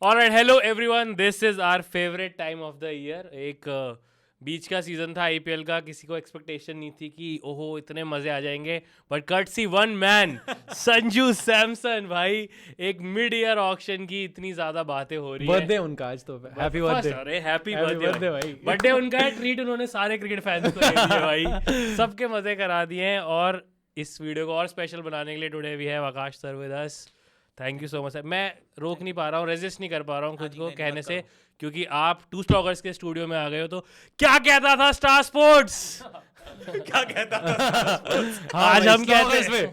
Alright, hello everyone, this is our favourite time of the year. एक बीच का season था आईपीएल का, किसी को एक्सपेक्टेशन नहीं थी कि ओहो इतने मजे आ जाएंगे, but courtesy one man Sanju Samson भाई, एक मिड ईयर ऑक्शन की इतनी ज्यादा बातें हो रही है। बर्थडे उनका आज तो हैप्पी बर्थडे। अरे हैप्पी बर्थडे बर्थडे भाई। बर्थडे उनका है, ट्रीट उन्होंने सारे क्रिकेट फैंस को दे दिए भाई, सबके मजे करा दिए हैं। और इस वीडियो को और स्पेशल बनाने के लिए today we have Akash sir with us. Thank you so much sir. मैं रोक नहीं पा रहा हूँ, रेजिस्ट नहीं कर पा रहा हूँ खुद को कहने से, क्योंकि आप टू स्टॉकर्स के स्टूडियो में आ गए हो। तो क्या कहता था स्टार स्पोर्ट्स? क्या कहता था आज हम कहते हैं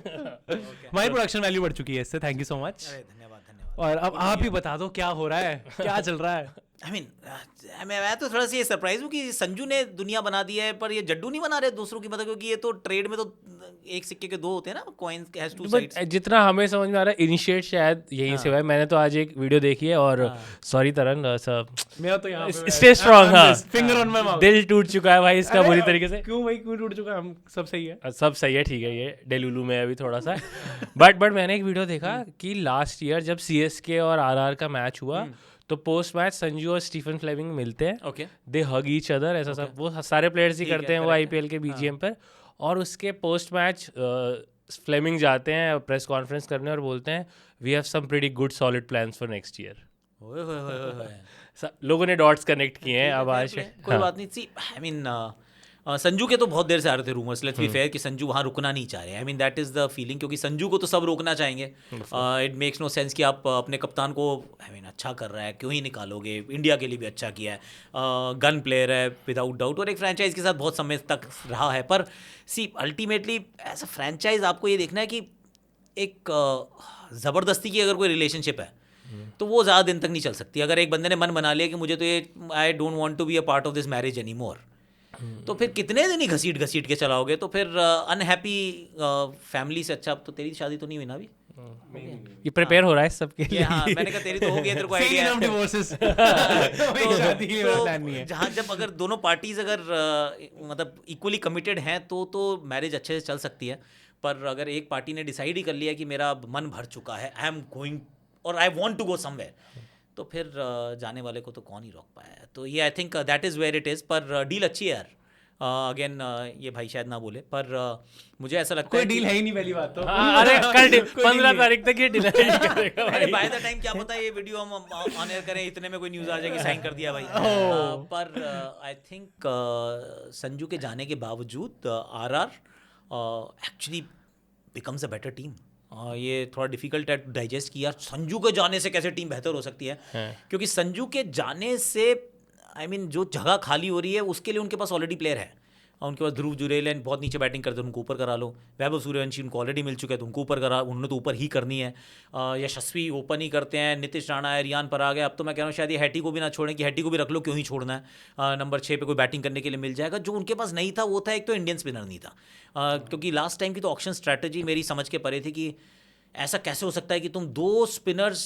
हमारी प्रोडक्शन वैल्यू बढ़ चुकी है इससे। Thank you so much. धन्यवाद। और अब आप ही बता दो क्या हो रहा है, क्या चल रहा है। आई मीन मैं तो थोड़ा सा ये सरप्राइज हूँ कि संजू ने दुनिया बना दी है, पर ये जड्डू नहीं बना रहे दूसरों की मदद, क्योंकि ये तो ट्रेड में तो एक सिक्के के दो होते हैं ना, कॉइंस हैज टू साइड्स। जितना हमें समझ में आ रहा है इनिशिएट शायद यहीं से हुआ है। मैंने तो आज एक वीडियो देखी है और सॉरी तरन सर, मेरा तो यहाँ स्टे स्ट्रांग। हाँ, फिंगर ऑन माय माउथ। दिल टूट चुका है भाई इसका बुरी तरीके से। क्यों भाई, क्यों टूट चुका है? हम सब सही है, सब सही है, ठीक है। ये डेलुलू में है अभी थोड़ा सा बट मैंने एक वीडियो देखा कि लास्ट ईयर जब सीएसके और आरआर का मैच हुआ तो पोस्ट मैच संजू और स्टीफन फ्लेमिंग मिलते हैं, ओके, दे हग ईच अदर, ऐसा सब वो सारे प्लेयर्स ही करते हैं वो आईपीएल के बीजीएम पर। और उसके पोस्ट मैच फ्लेमिंग जाते हैं प्रेस कॉन्फ्रेंस करने और बोलते हैं we have some pretty good solid plans for next year. लोगों ने डॉट्स कनेक्ट किए हैं अब आज। कोई बात नहीं। सी आई मीन संजू के तो बहुत देर से आ रहे थे रूमर्स, लेट्स बी फेयर, कि संजू वहाँ रुकना नहीं चाह रहे। आई mean that is the feeling, क्योंकि संजू को तो सब रोकना चाहेंगे। इट मेक्स नो सेंस कि आप अपने कप्तान को, आई मीन अच्छा कर रहा है क्यों ही निकालोगे, इंडिया के लिए भी अच्छा किया है, गन प्लेयर है विदाउट डाउट, और एक फ्रेंचाइज के साथ बहुत समय तक रहा है। पर see ultimately as a franchise आपको ये देखना है कि एक ज़बरदस्ती की अगर कोई रिलेशनशिप है तो वो ज़्यादा दिन तक नहीं चल सकती। अगर एक बंदे ने मन बना लिया कि मुझे तो ये I don't want to be a part of this marriage any more, तो फिर कितने दिन ही घसीट घसीट के चलाओगे? तो फिर अनहैप्पी फैमिली से अच्छा। अब तो तेरी शादी तो नहीं हुई ना अभी? ये प्रिपेयर हो रहा है सबके लिए। हाँ, मैंने कहा तेरी तो हो गई, तेरे को आइडिया है। जहाँ जब अगर दोनों पार्टीज अगर मतलब इक्वली कमिटेड हैं तो मैरिज अच्छे से चल सकती है। पर अगर एक पार्टी ने डिसाइड ही कर लिया कि मेरा मन भर चुका है, आई एम गोइंग और I want to go somewhere, तो फिर जाने वाले को तो कौन ही रोक पाया। तो ये I think that is where it is. पर डील अच्छी है यार। अगेन ये भाई शायद ना बोले, पर मुझे ऐसा लगता है कोई डील है ही नहीं पहली बात तो। अरे कल 15 तारीख तक ये डिनर करेगा भाई। बाय द टाइम क्या पता ये वीडियो हम ऑन एयर करें इतने में कोई न्यूज़ आ जाए कि साइन कर दिया भाई। पर आई थिंक संजू के जाने के बावजूद RR actually becomes a better team. ये थोड़ा डिफिकल्ट है डाइजेस्ट किया, संजू के जाने से कैसे टीम बेहतर हो सकती है। क्योंकि संजू के जाने से आई मीन जो जगह खाली हो रही है उसके लिए उनके पास ऑलरेडी प्लेयर है। उनके पास ध्रुव जुरेल हैं, बहुत नीचे बैटिंग करते हैं, उनको ऊपर करा लो। वैभव सूर्यवंशी उनको ऑलरेडी मिल चुका है तो उनको ऊपर करा, उन्होंने तो ऊपर ही करनी है। यशस्वी ओपन ही करते हैं, नीतीश राणा है, रियान पराग है। अब तो मैं कह रहा हूँ शायद ये हैटी को भी ना छोड़ें, कि हैटी को भी रख लो, क्यों ही छोड़ना है। नंबर 6 पे कोई बैटिंग करने के लिए मिल जाएगा। जो उनके पास नहीं था वो था एक तो इंडियन स्पिनर नहीं था, क्योंकि लास्ट टाइम की तो ऑक्शन स्ट्रैटेजी मेरी समझ के परे थी कि ऐसा कैसे हो सकता है कि तुम दो स्पिनर्स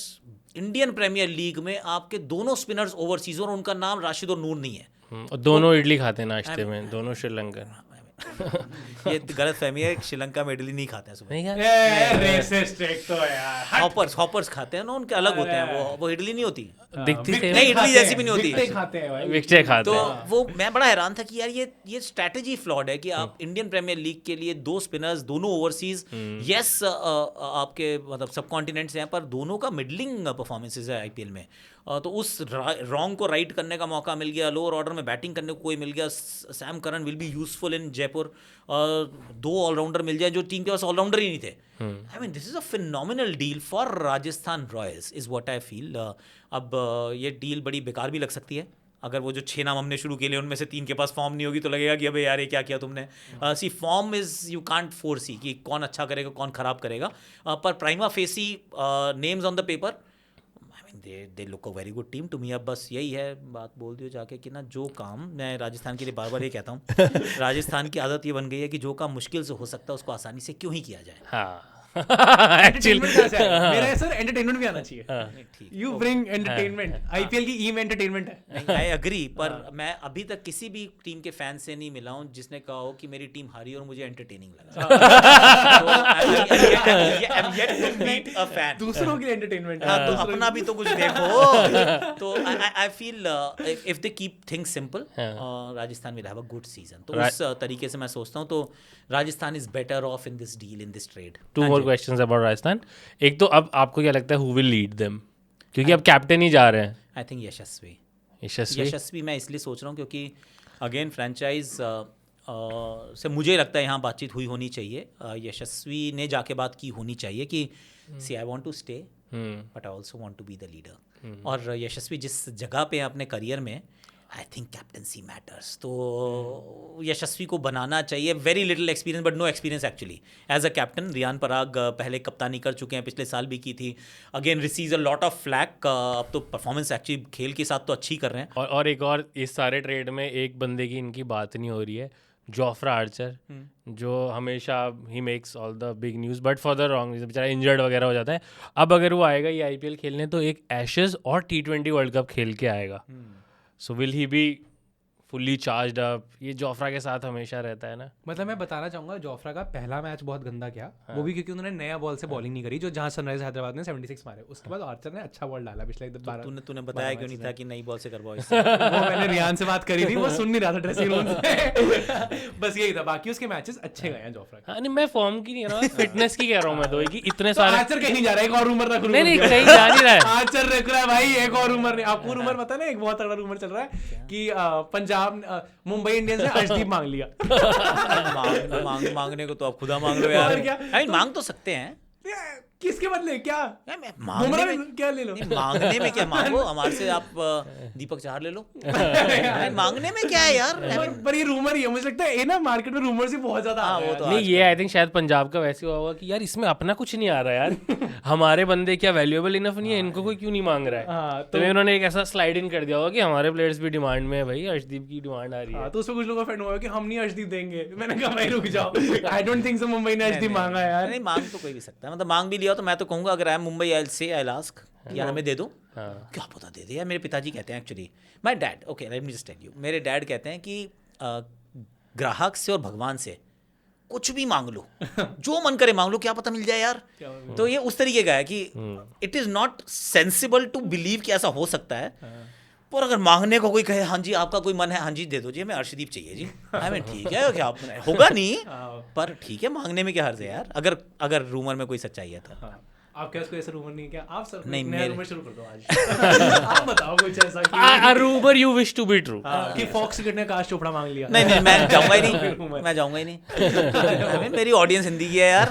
इंडियन प्रीमियर लीग में, आपके दोनों स्पिनर्स ओवरसीज और उनका नाम राशिद और नूर नहीं है। और दोनों इडली खाते हैं नाश्ते में, दोनों श्रीलंकन। ये गलत फहमी है, श्रीलंका में इडली नहीं खाते हैं सुबह। हॉपर्स खाते हैं ना, उनके अलग होते हैं। वो इडली नहीं होती, दिखती थे नहीं इडली जैसी भी नहीं होती, विकटे खाते तो हैं। वो मैं बड़ा हैरान था कि यार ये स्ट्रैटेजी फ्लॉड है कि आप इंडियन प्रीमियर लीग के लिए दो स्पिनर्स, दोनों ओवरसीज, यस आपके मतलब सब कॉन्टिनेंट से हैं, पर दोनों का मिडलिंग परफॉर्मेंसेज है आईपीएल में। तो उस रॉन्ग को राइट करने का मौका मिल गया, लोअर ऑर्डर में बैटिंग करने को कोई मिल गया। Sam Curran will be useful in Jaipur. दो ऑलराउंडर मिल जाए जो टीम के पास ऑलराउंडर ही नहीं थे। I mean this is a phenomenal deal for Rajasthan Royals is what I feel. अब ये डील बड़ी बेकार भी लग सकती है। अगर वो जो 6 नाम हमने शुरू किए उनमें से 3 के पास फॉर्म नहीं होगी तो लगेगा कि अबे यार ये क्या किया तुमने। See form is you can't foresee कि कौन अच्छा करेगा कौन खराब करेगा। पर prima facie names on the paper, they look a very good team to me. अब बस यही है, बात बोल दियो जाके कि ना, जो काम, मैं राजस्थान के लिए बार बार ये कहता हूँ, राजस्थान की आदत ये बन गई है कि जो काम मुश्किल से हो सकता है उसको आसानी से क्यों ही किया जाए। हाँ, एंटरटेनमेंट कहाँ से आएगा? मेरा है सर, एंटरटेनमेंट भी आना चाहिए। नहीं, ठीक यू ब्रिंग एंटरटेनमेंट। आईपीएल की ई में एंटरटेनमेंट है। नहीं, आई एग्री, पर मैं अभी तक किसी भी टीम के फैन से नहीं मिला हूँ जिसने कहा हो कि मेरी टीम हारी और मुझे एंटरटेनिंग लगा। I am yet to meet a fan. दूसरों के लिए एंटरटेनमेंट। हाँ, तो अपना भी तो कुछ देखो। तो I feel if they keep things simple, Rajasthan will have a good season. तो उस तरीके से मैं सोचता हूँ, तो Rajasthan is better of in this deal, in this trade. 2 more questions about Rajasthan. एक तो अब आपको क्या लगता है who will lead them? क्योंकि अब कैप्टन ही जा रहे हैं। आई थिंक यशस्वी। यशस्वी यशस्वी मैं इसलिए सोच रहा हूँ क्योंकि अगेन फ्रेंचाइज से मुझे लगता है यहाँ बातचीत हुई होनी चाहिए। यशस्वी ने जाके बात की होनी चाहिए कि see I want to stay but I also want to be the leader. और यशस्वी जिस जगह पे हैं अपने करियर में, आई थिंक कैप्टनसी मैटर्स। तो यशस्वी को बनाना चाहिए। Very little experience but no experience actually as a captain. Riyan Parag पहले कप्तानी कर चुके हैं, पिछले साल भी की थी। Again receives a lot of flak. अब तो परफॉर्मेंस एक्चुअली खेल के साथ तो अच्छी कर रहे हैं। और एक और इस सारे ट्रेड में एक बंदे की इनकी बात नहीं हो रही है, जोफ्रा आर्चर, जो हमेशा he makes all the big news but for the wrong, बेचारा इंजर्ड वगैरह हो जाता है। अब अगर वो आएगा ये आईपीएल खेलने तो एक एशेज और T20 वर्ल्ड कप खेल के आएगा। So will he be fully charged up? ये जोफ्रा के साथ हमेशा रहता है ना। मतलब मैं बताना चाहूंगा, जोफ्रा का पहला मैच बहुत गंदा किया, वो भी क्योंकि उन्होंने नया बॉल से बॉलिंग नहीं करी, जो जहां सनराइज हैदराबाद ने 76 मारे। उसके बाद आर्चर ने अच्छा बॉल डाला पिछले 12। तूने बताया क्यों नहीं था कि नई बॉल से करवाओ वो मैंने रियान से बात करी थी, वो सुन नहीं रहा था ड्रेसिंग रूम से। बस यही था, बाकी उसके मैचेस अच्छे गए हैं जोफ्रा के। हाँ, नहीं मैं फॉर्म की नहीं कह रहा हूँ, फिटनेस की कह रहा हूँ मैं तो, कि इतने सारे आर्चर कहीं नहीं जा रहा है, एक और रूमर रख। नहीं कहीं जा नहीं रहा है। आर्चर रख रहा है भाई, एक और रूमर नहीं। आपको रूमर पता है ना, एक बहुत तगड़ा रूमर चल रहा है कि पंजाब मुंबई इंडियंस ने अर्शदीप मांग लिया। मांगने को तो आप खुदा मांग लो यार। क्या? मांग तो सकते हैं। किसके बदले क्या? मांगने में क्या ले लो? मांगने में क्या मांगो, हमारे से आप दीपक चाहर ले लो। मांगने में क्या है यार? पर ये रूमर ही है, मुझे लगता है ये ना मार्केट में रूमर से बहुत ज्यादा आ वो तो नहीं, ये आई थिंक शायद पंजाब का वैसे हुआ होगा कि यार इसमें अपना कुछ नहीं आ रहा यार, हमारे बंदे क्या वैल्यूएबल इनफ नहीं है, इनको कोई क्यों नहीं मांग रहा है। तो उन्होंने एक ऐसा स्लाइड इन कर दिया होगा कि हमारे प्लेयर्स भी डिमांड में है भाई, अर्शदीप की डिमांड आ रही है। तो उसमें कुछ लोगों का फैन हुआ कि हम नहीं अर्शदीप देंगे। मैंने कहा भाई रुक जाओ, I don't think so Mumbai ने अर्शदीप मांगा है यार। नहीं, मांग तो कोई भी सकता है। मतलब मांग भी लिया तो मैं तो कहूंगा अगर I am Mumbai I ask यार हमें दे दो। क्या पता दे दे यार। मेरे पिताजी कहते हैं actually, my dad, okay let me just tell you, मेरे डैड कहते हैं कि ग्राहक से और भगवान से कुछ भी मांग लो, जो मन करे मांग लो, क्या पता मिल जाए यार। तो ये उस तरीके का है कि it is not sensible to believe कि ऐसा हो सकता है। पर अगर मांगने को कोई कहे हाँ जी आपका कोई मन है, हाँ जी दे दो जी, हमें अर्शदीप चाहिए जी, हमें ठीक है, क्या होगा नहीं, पर ठीक है मांगने में क्या हर्ज है यार, अगर रूमर में कोई सच्चाई है तो। आपके पास कोई ऐसा रूमर नहीं है क्या? आप सर नहीं, नया रूमर शुरू कर दो आज। आप बताओ कुछ ऐसा कि A rumor you wish to be true. कि फॉक्स क्रिकेट ने आकाश चोपड़ा मांग लिया। नहीं मैं जाऊंगा ही नहीं, मैं जाऊंगा ही नहीं। मेरी ऑडियंस हिंदी की है यार,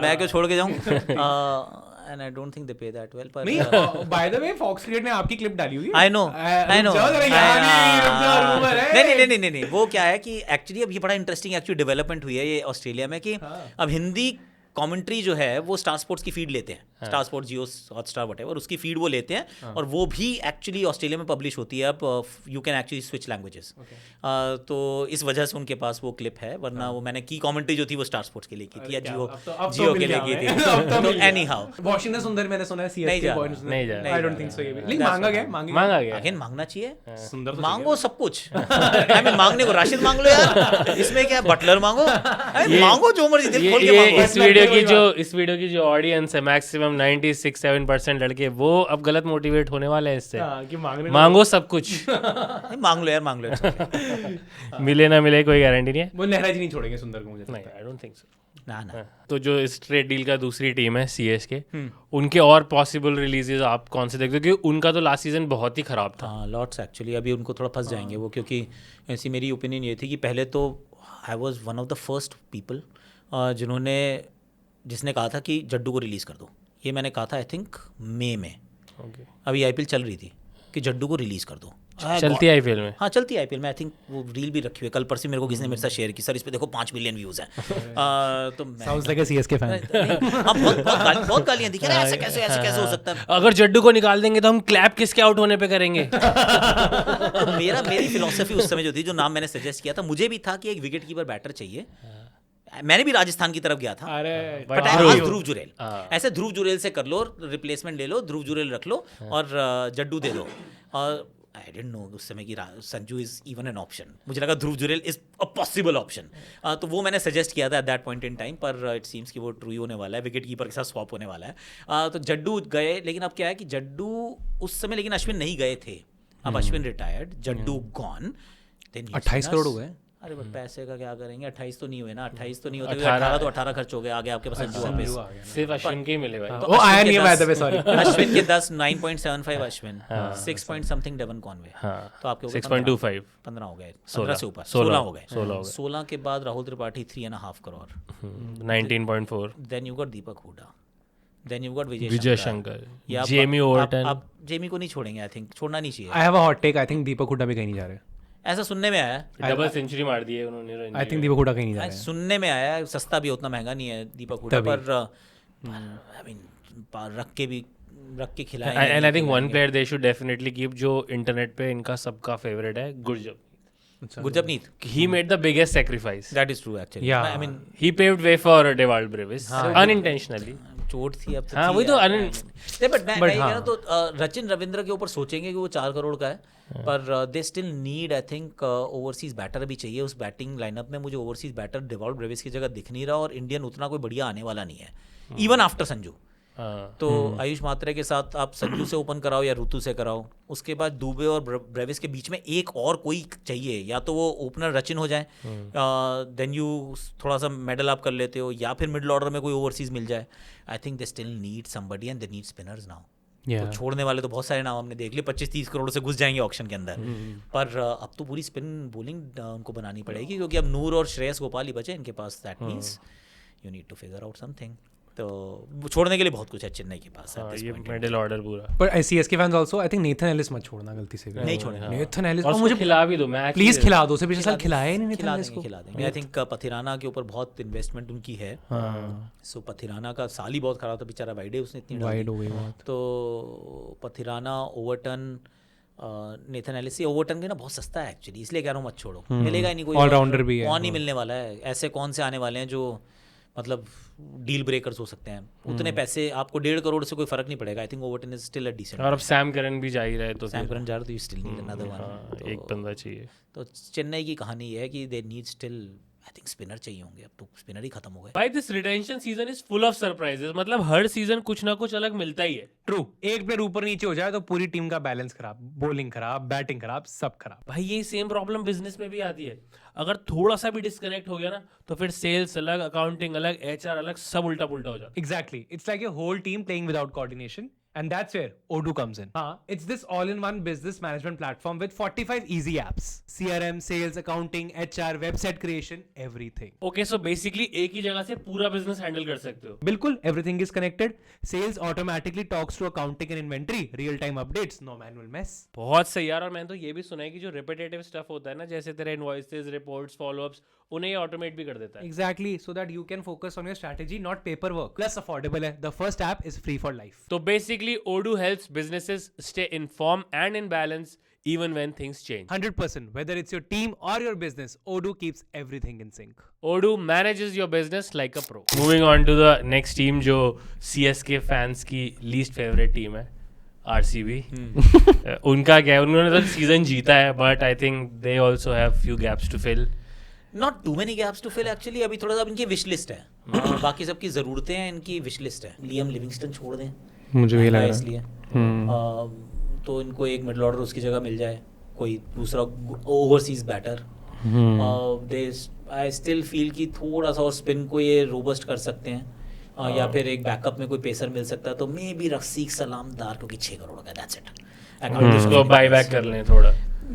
मैं क्यों छोड़ के जाऊं। And I don't think they pay that well. पर नहीं, by the way, Fox Cricket ने आपकी क्लिप डाली हुई है। I know. नहीं, वो क्या है कि एक्चुअली अब ये बड़ा इंटरेस्टिंग एक्चुअली डेवलपमेंट हुई है ये ऑस्ट्रेलिया में कि अब हिंदी कमेंट्री जो है वो स्टार स्पोर्ट्स की फीड लेते हैं, स्टार स्पोर्ट्स, जियो हॉटस्टार व्हाटएवर, उसकी फीड वो लेते हैं और वो भी एक्चुअली ऑस्ट्रेलिया में पब्लिश होती है। अब you can actually switch languages. तो इस वजह से उनके पास वो क्लिप है, वरना वो मैंने की कमेंट्री जो थी वो स्टार स्पोर्ट्स के लिए की थी या जियो के लिए की थी। तो एनी हाउ वॉशिंगटन सुंदर मैंने सुना है सीएसके बॉय ने नहीं जा आई डोंट थिंक सो ये भी नहीं मांगा गया। अगेन मांगना चाहिए, सुंदर मांगो सब कुछ। आई मीन मांगने को राशिद मांग लो यार, इसमें क्या बटलर मांगो, मांगो जो मर्जी दिल खोल के मांगो। इस वीडियो की जो ऑडियंस है मैक्सिमम 96-97% लड़के, वो अब गलत मोटिवेट होने वाले हैं इससे। मांगो सब कुछ। मांग लो यार, मांग लो। मिले ना मिले कोई गारंटी नहीं है। वो नेहरा जी नहीं छोड़ेंगे सुंदर को, मुझे नहीं, आई डोंट थिंक सो। ना। तो जो इस ट्रेड डील का दूसरी टीम है सीएसके, उनके और पॉसिबल रिलीजेस आप कौन से देखते हो? क्योंकि उनका तो लास्ट सीजन बहुत ही खराब था। हाँ, लॉट्स एक्चुअली अभी उनको थोड़ा फंस जाएंगे वो, क्योंकि ऐसी मेरी ओपिनियन ये थी कि पहले तो I was one of the first people जिसने कहा था कि जड्डू को रिलीज़ कर दो। ये मैंने कहा था आई थिंक मई में। अभी आईपीएल चल रही थी कि जड्डू को रिलीज़ कर दो। चलती है आईपीएल में? हाँ चलती है आईपीएल में। आई थिंक वो रील भी रखी हुई है, कल परसों मेरे को किसी ने मेरे साथ शेयर की, सर इस पे देखो 5 मिलियन व्यूज़ हैं। तो साउंड्स लाइक अ सीएसके फैन। हाँ, बहुत गालियाँ दी, ऐसे कैसे हो सकता है। अगर जड्डू को निकाल देंगे तो हम क्लैप किसके आउट होने पे करेंगे? तो मेरी फिलॉसफी उस समय जो थी, जो नाम मैंने सजेस्ट किया था, मुझे भी था कि एक विकेट कीपर बैटर चाहिए। मैंने भी राजस्थान की तरफ गया था, अरे बट ध्रुव। आज ध्रुव जुरेल, हाँ। ऐसे ध्रुव जुरेल से कर लो, रिप्लेसमेंट ले लो, ध्रुव जुरेल रख लो और जड्डू दे दो। और आई डिडंट नो उस समय की Sanju is even an option, मुझे लगा Dhruv Jurel is a possible option, तो वो मैंने सजेस्ट किया था at that point in time, पर इट सीम्स कि वो ट्रू होने वाला है, विकेट कीपर के साथ स्वैप होने वाला है। तो जड्डू गए, लेकिन अब क्या है कि जड्डू उस समय, लेकिन अश्विन नहीं गए थे, अब अश्विन रिटायर्ड, जड्डू गॉन, 28 करोड़ हो गए। अरे बट पैसे का क्या करेंगे, 28 तो नहीं हुए ना, 28 तो नहीं होते, 18 18 तो 18 खर्च हो गए, आगे आपके पास संजू वापस। सिर्फ अश्विन के ही मिले भाई। तो वो आया अश्विन नहीं के है by 10 the way, sorry। Ashwin के 10 9.75 Ashwin, 6 point something Devon Conway, हाँ, तो आपके 6.25 15 हो गए, 16 15 से ऊपर 16 16 हो गए, 16 के बाद Rahul Tripathi 3.5 crore, 19.4 then you got Deepak Hooda, then you got Vijay Shankar, ये आप- जेमी ओवर्टन। आप जेमी को नहीं छोड़ेंगे, आई थिंक छोड़ना नहीं चाहिए, I have a hot take, I think Deepak Hooda भी कहीं नहीं जा रहे। ऐसा सुनने में आया है। डबल सेंचुरी मार दी है उन्होंने। आई थिंक दीपक हुड्डा कहीं नहीं जा रहे। सुनने में आया है, सस्ता भी उतना महंगा नहीं है दीपक हुडा, पर आई मीन रख के खिलाए। And I think one player they should definitely keep, जो इंटरनेट पे इनका सबका फेवरेट है, Gurjab. Gurjapneet, He made the biggest sacrifice. That is true actually, Yeah. I mean He paved way for Dewald Brevis unintentionally. चोट थी अब तो हाँ, थी वही तो यार। अनिल- नहीं, बट मैं ये कह रहा हूँ, तो रचिन रविंद्र के ऊपर सोचेंगे कि वो 4 करोड़ का है, पर they still need, I think overseas batter भी चाहिए उस बैटिंग लाइनअप में। मुझे ओवरसीज बैटर डेवॉल्ड ब्रेविस की जगह दिख नहीं रहा, और इंडियन उतना कोई बढ़िया आने वाला नहीं है, इवन आफ्टर संजू। हाँ, तो आयुष मात्रे के साथ आप संजू से ओपन कराओ या ऋतु से कराओ, उसके बाद दुबे और ब्रेविस के बीच में एक और कोई चाहिए, या तो वो ओपनर रचिन हो जाए, देन यू थोड़ा सा मेडल आप कर लेते हो, या फिर मिडिल ऑर्डर में कोई ओवरसीज मिल जाए। आई think they still need somebody and they need spinners now. तो छोड़ने वाले तो बहुत सारे नाम हमने देख लिए, 25-30 करोड़ से घुस जाएंगे ऑक्शन के अंदर, पर अब तो पूरी स्पिन बॉलिंग उनको बनानी पड़ेगी, क्योंकि अब नूर और श्रेयस गोपाल ही बचे इनके पास। That means you need to figure out something. तो छोड़ने के लिए बहुत कुछ है चेन्नई के पास। हाँ, ये मिडिल ऑर्डर पूरा। पर CSK fans also, I think Nathan Ellis मत छोड़ना गलती से भी। नहीं छोड़ना। नेथन एलिस और मुझे खिला भी दो मैच, प्लीज खिला दो, उसे पिछले साल खिलाया ही नहीं नेथन खिला एलिस देंगे, को। खिला देंगे। आई थिंक पथिराना के ऊपर बहुत इन्वेस्टमेंट उनकी है, सो पथिराना का साल ही बहुत खराब था बेचारा, वाइड उसने इतनी डाली। वाइड हो गई बहुत। तो Pathirana, Overton, Nathan Ellis, Overton भी ना बहुत सस्ता है एक्चुअली, इसलिए कह रहा हूँ मत छोड़ो, मिलेगा ही नहीं कोई ऑलराउंडर भी है। कौन ही मिलने वाला है, ऐसे कौन से आने वाले हैं जो मतलब डील ब्रेकर्स हो सकते हैं। उतने पैसे आपको 1.5 करोड़ से कोई फर्क नहीं पड़ेगा। I think Overton is still a decent. और अब सैम करन भी जा ही रहे, तो सैम करन जा रहे, तो you still need another one. एक बंदा चाहिए। तो चेन्नई की कहानी ये है कि they need still, I think spinner चाहिए होंगे, अब तो स्पिनर ही खत्म हो गए। भाई this retention season is full of surprises, मतलब हर सीजन कुछ ना कुछ अलग मिलता ही है। ट्रू, एक प्लेयर ऊपर नीचे हो जाए तो पूरी टीम का बैलेंस खराब, बॉलिंग खराब, बैटिंग खराब, सब खराब। भाई ये सेम प्रॉब्लम बिजनेस में भी आती है, अगर थोड़ा सा भी डिस्कनेक्ट हो गया ना, तो फिर सेल्स अलग, अकाउंटिंग अलग, एचआर अलग, सब उल्टा पुल्टा हो जाता Exactly. It's like a whole team playing without coordination. And that's where Odoo comes in. It's this all-in-one business management platform with 45 easy apps. CRM, sales, accounting, HR, website creation, everything. है। Okay, so basically एक ही जगह से पूरा business handle कर सकते हो। बिल्कुल, everything is connected. Sales automatically talks to accounting and inventory. Real-time updates, no manual mess. बहुत सही यार। और मैंने तो ये भी सुना है कि जो रिपीटेटिव स्टफ होता है ना, जैसे तेरे इनवॉइसेस, रिपोर्ट्स, फॉलोअप्स, उन्हें ये ऑटोमेट भी कर देता है। Exactly, so that you can focus on your strategy, not paperwork. Plus affordable है. The first app is free for life. तो basically Odoo helps businesses stay informed and in balance even when things change. 100%. Whether it's your team or your business, Odoo keeps everything in sync. Odoo manages your business like a pro. Moving on to the next team, जो CSK fans की least favorite team है, RCB. उनका क्या है, उन्होंने तो season जीता है, but I think they also have few gaps to fill. Not too many gaps to fill actually. अभी थोड़ा सा इनकी विश लिस्ट है, बाकी सबकी ज़रूरतें हैं, इनकी विश लिस्ट है। लियम लिविंगस्टन छोड़ दें, मुझे भी लग रहा है इसलिए तो इनको एक मिडिल ऑर्डर उसकी जगह मिल जाए, कोई दूसरा overseas batter. They I still feel कि थोड़ा सा और स्पिन को ये रोबस्ट कर सकते हैं, या फिर एक बैकअप में कोई पेसर मिल सकता है, तो मे बी रफीक सलामदार, क्योंकि 6 करोड़ का, दैट्स इट। उसको बाय बैक कर लें थोड़ा,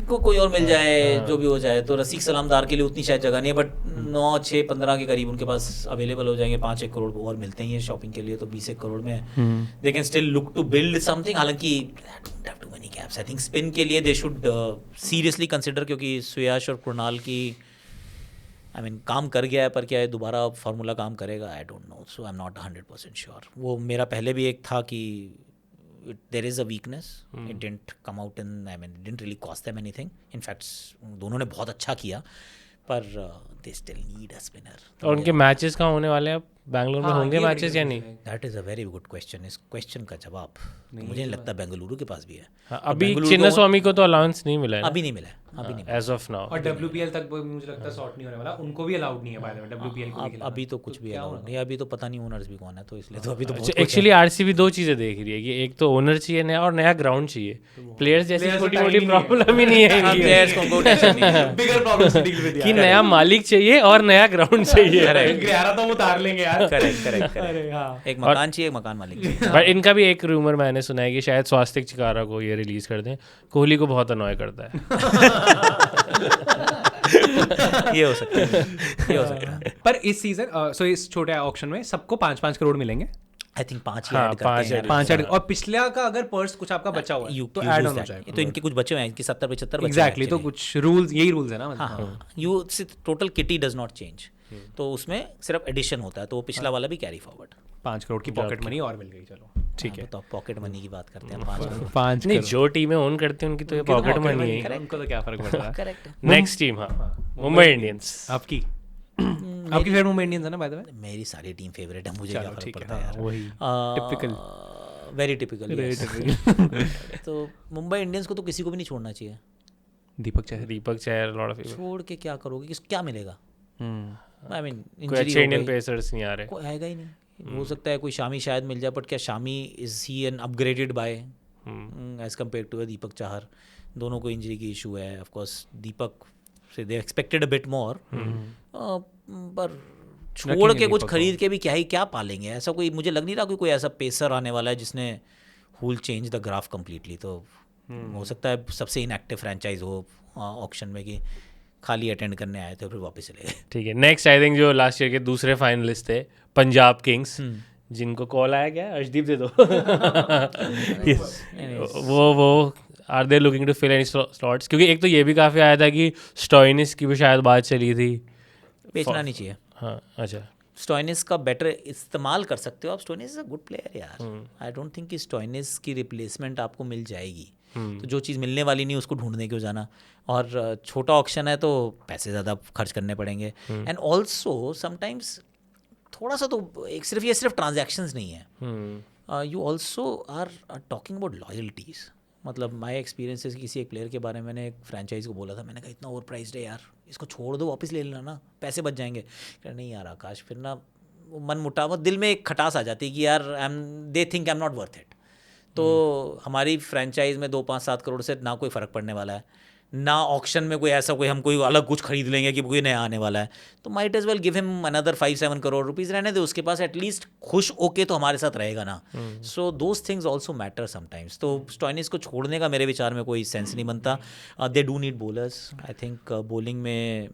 को कोई और मिल जाए, जो भी हो जाए। तो रसीक सलामदार के लिए उतनी शायद जगह नहीं है, बट 9, 6, 15 के करीब उनके पास अवेलेबल हो जाएंगे। 5-1 करोड़ और मिलते ही हैं शॉपिंग के लिए, तो 20-1 करोड़ में they can still look to build something. हालांकि too many gaps. I think spin के लिए दे शुड सीरियसली कंसिडर, क्योंकि सुयाश और कृणाल की आई मीन काम कर गया है, पर क्या है दोबारा फार्मूला काम करेगा, आई don't no. So I am not 100% sure. वो मेरा पहले भी एक था कि there is a weakness. It didn't come out in, I mean, it didn't really cost them anything. In fact, दोनों ने बहुत अच्छा किया, पर they still need a spinner. और उनके मैचेस कहाँ होने वाले हैं अब? बैंगलोर में होंगे मैचेस या नहीं? That is a very good question. इस क्वेश्चन का जवाब मुझे नहीं लगता बेंगलुरु के पास भी है। हाँ, अभी चिन्नास्वामी को तो अलाउंस नहीं मिला है अभी नहीं मिला है, अभी नहीं एज ऑफ नाउ। और WPL तक मुझे लगता है सॉर्ट नहीं होने वाला, उनको भी अलाउड नहीं है बाय द वे WPL को भी खिलाना। अभी तो कुछ भी अलाउड नहीं है, अभी तो पता नहीं ओनर्स भी कौन है, तो इसलिए तो अभी तो एक्चुअली आरसीबी दो चीजें देख रही है कि एक तो ओनर चाहिए नया और नया ग्राउंड चाहिए। प्लेयर्स जैसी छोटी मोटी प्रॉब्लम ही नहीं है इनकी। प्लेयर्स को टेंशन नहीं है। Bigger problems to deal with कि नया मालिक चाहिए और नया ग्राउंड चाहिए। ग्यारह तो हम उतार लेंगे यार। करेक्ट अरे हाँ। एक मकान चाहिए, एक मकान मालिक चाहिए। बट इनका भी एक रूमर मैंने सुना है कि शायद स्वास्तिक चिकारा को ये रिलीज कर दें। कोहली को बहुत अनॉय करता है। ये हो सकता है, ये हो सकता है। पर इस सीजन सो इस छोटे ऑक्शन में सबको 5-5 करोड़ मिलेंगे। आई थिंक 5 हाँ, ऐड करते हैं। 5 ऐड, और पिछला का अगर पर्स कुछ आपका बचा हुआ है तो ऐड ऑन हो जाएगा। तो इनके कुछ बचे हुए हैं, इनके 70-75 बचे। एग्जैक्टली, तो कुछ रूल्स, यही रूल्स है ना मतलब। हाँ, you total kitty does not change, तो उसमें सिर्फ एडिशन होता है, तो वो पिछला वाला भी कैरी फॉरवर्ड। 5 करोड़ की पॉकेट मनी और मिल गई, चलो ठीक है। तो पॉकेट मनी की बात करते हैं। 5 करोड़ 5 नहीं, जो टीमें ओन करती हैं उनकी तो ये पॉकेट मनी है। उनको तो क्या फर्क पड़ रहा है। करेक्ट। नेक्स्ट टीम, हाँ, मुंबई इंडियंस। आपकी फेवरेट मुंबई इंडियंस है ना बाय द वे? मेरी सारी टीम फेवरेट है, मुझे क्या फर्क पड़ता है यार। वही टिपिकल, वेरी टिपिकल। तो मुंबई इंडियंस को तो किसी को भी नहीं छोड़ना चाहिए। दीपक चहर लॉट ऑफ छोड़ के क्या करोगे, क्या मिलेगा? आई मीन कोई अच्छे इंडियन पेसर्स नहीं आ रहे, कोई आएगा ही नहीं। हो सकता है कोई शामी शायद मिल जाए, बट क्या Shami is he an upgraded by as compared to Deepak Chahar? दोनों को इंजरी की इशू है। ऑफ कोर्स दीपक से दे एक्सपेक्टेड अ बिट मोर, पर छोड़ के कुछ खरीद के भी क्या पालेंगे? ऐसा कोई मुझे लग नहीं रहा कोई ऐसा पेसर आने वाला है जिसने हुल चेंज द ग्राफ कम्प्लीटली। तो हो सकता है सबसे इनएक्टिव फ्रेंचाइज हो ऑक्शन में कि खाली अटेंड करने आए थे फिर वापस चले गए। ठीक है। नेक्स्ट आई थिंक जो लास्ट ईयर के दूसरे फाइनलिस्ट थे पंजाब किंग्स, जिनको कॉल आया क्या अर्शदीप दे दो। वो are they looking to fill any slots? क्योंकि एक तो ये भी काफ़ी आया था कि स्टॉइनिस की भी शायद बात चली थी। बेचना नहीं चाहिए। हाँ, अच्छा, स्टॉइनिस का बेटर इस्तेमाल कर सकते हो आप। Stoinis is a good player यार। आई डोंट थिंक कि स्टॉइनिस की रिप्लेसमेंट आपको मिल जाएगी। तो जो चीज़ मिलने वाली नहीं उसको ढूंढने क्यों जाना? और छोटा ऑक्शन है तो पैसे ज़्यादा खर्च करने पड़ेंगे। एंड ऑल्सो समटाइम्स थोड़ा सा तो सिर्फ ट्रांजैक्शंस नहीं है, you also are talking about loyalties. मतलब माई एक्सपीरियंसेस, किसी एक प्लेयर के बारे में मैंने एक फ्रेंचाइज को बोला था, मैंने कहा इतना ओवर प्राइस्ड है यार, इसको छोड़ दो, वापस ले लेना ना, पैसे बच जाएंगे। नहीं यार आकाश, फिर ना वो मन मुटाव, दिल में एक खटास आ जाती है कि यार they think I am not worth it. तो हमारी फ्रेंचाइज में 2-5-7 करोड़ से ना कोई फ़र्क पड़ने वाला है, ना ऑक्शन में कोई ऐसा हम कोई अलग कुछ खरीद लेंगे कि कोई नया आने वाला है। तो might as well give him another 5-7 crore rupees रहने दे उसके पास, एटलीस्ट खुश ओके तो हमारे साथ रहेगा ना। So those things also matter sometimes. तो स्टॉइनिस को छोड़ने का मेरे विचार में कोई सेंस नहीं बनता। They do need bowlers. I think bowling में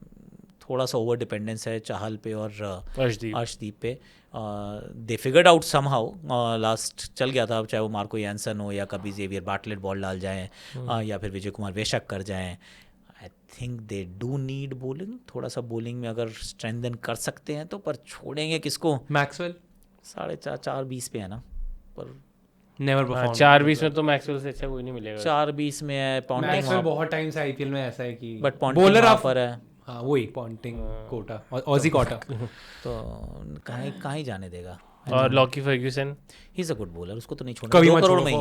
थोड़ा सा ओवर डिपेंडेंस है चाहल पे और अर्शदीप पे। They figured out somehow, last चल गया था, चाहे वो मार्को यानसन हो या कभी जेवियर बार्टलेट बॉल डाल जाएं या फिर विजय कुमार वेशक कर जाएं। आई think they do need bowling. थोड़ा सा बॉलिंग में अगर स्ट्रेंथन कर सकते हैं तो, पर छोड़ेंगे किसको? मैक्सवेल 4.5 पे है ना, पर नेवर परफॉर्म। 4-20 में तो मैक्सवेल से अच्छा कोई नहीं मिलेगा। 4-20 में है पॉन्टिंग, बहुत टाइम से आईपीएल में ऐसा है कि बट बॉलर पर है। हाँ वही पॉन्टिंग कोटा, ऑजी कोटा। तो कहाँ ही जाने देगा। और Lockie Ferguson, he is a good bowler, उसको तो नहीं छोड़ना। 2 करोड़ में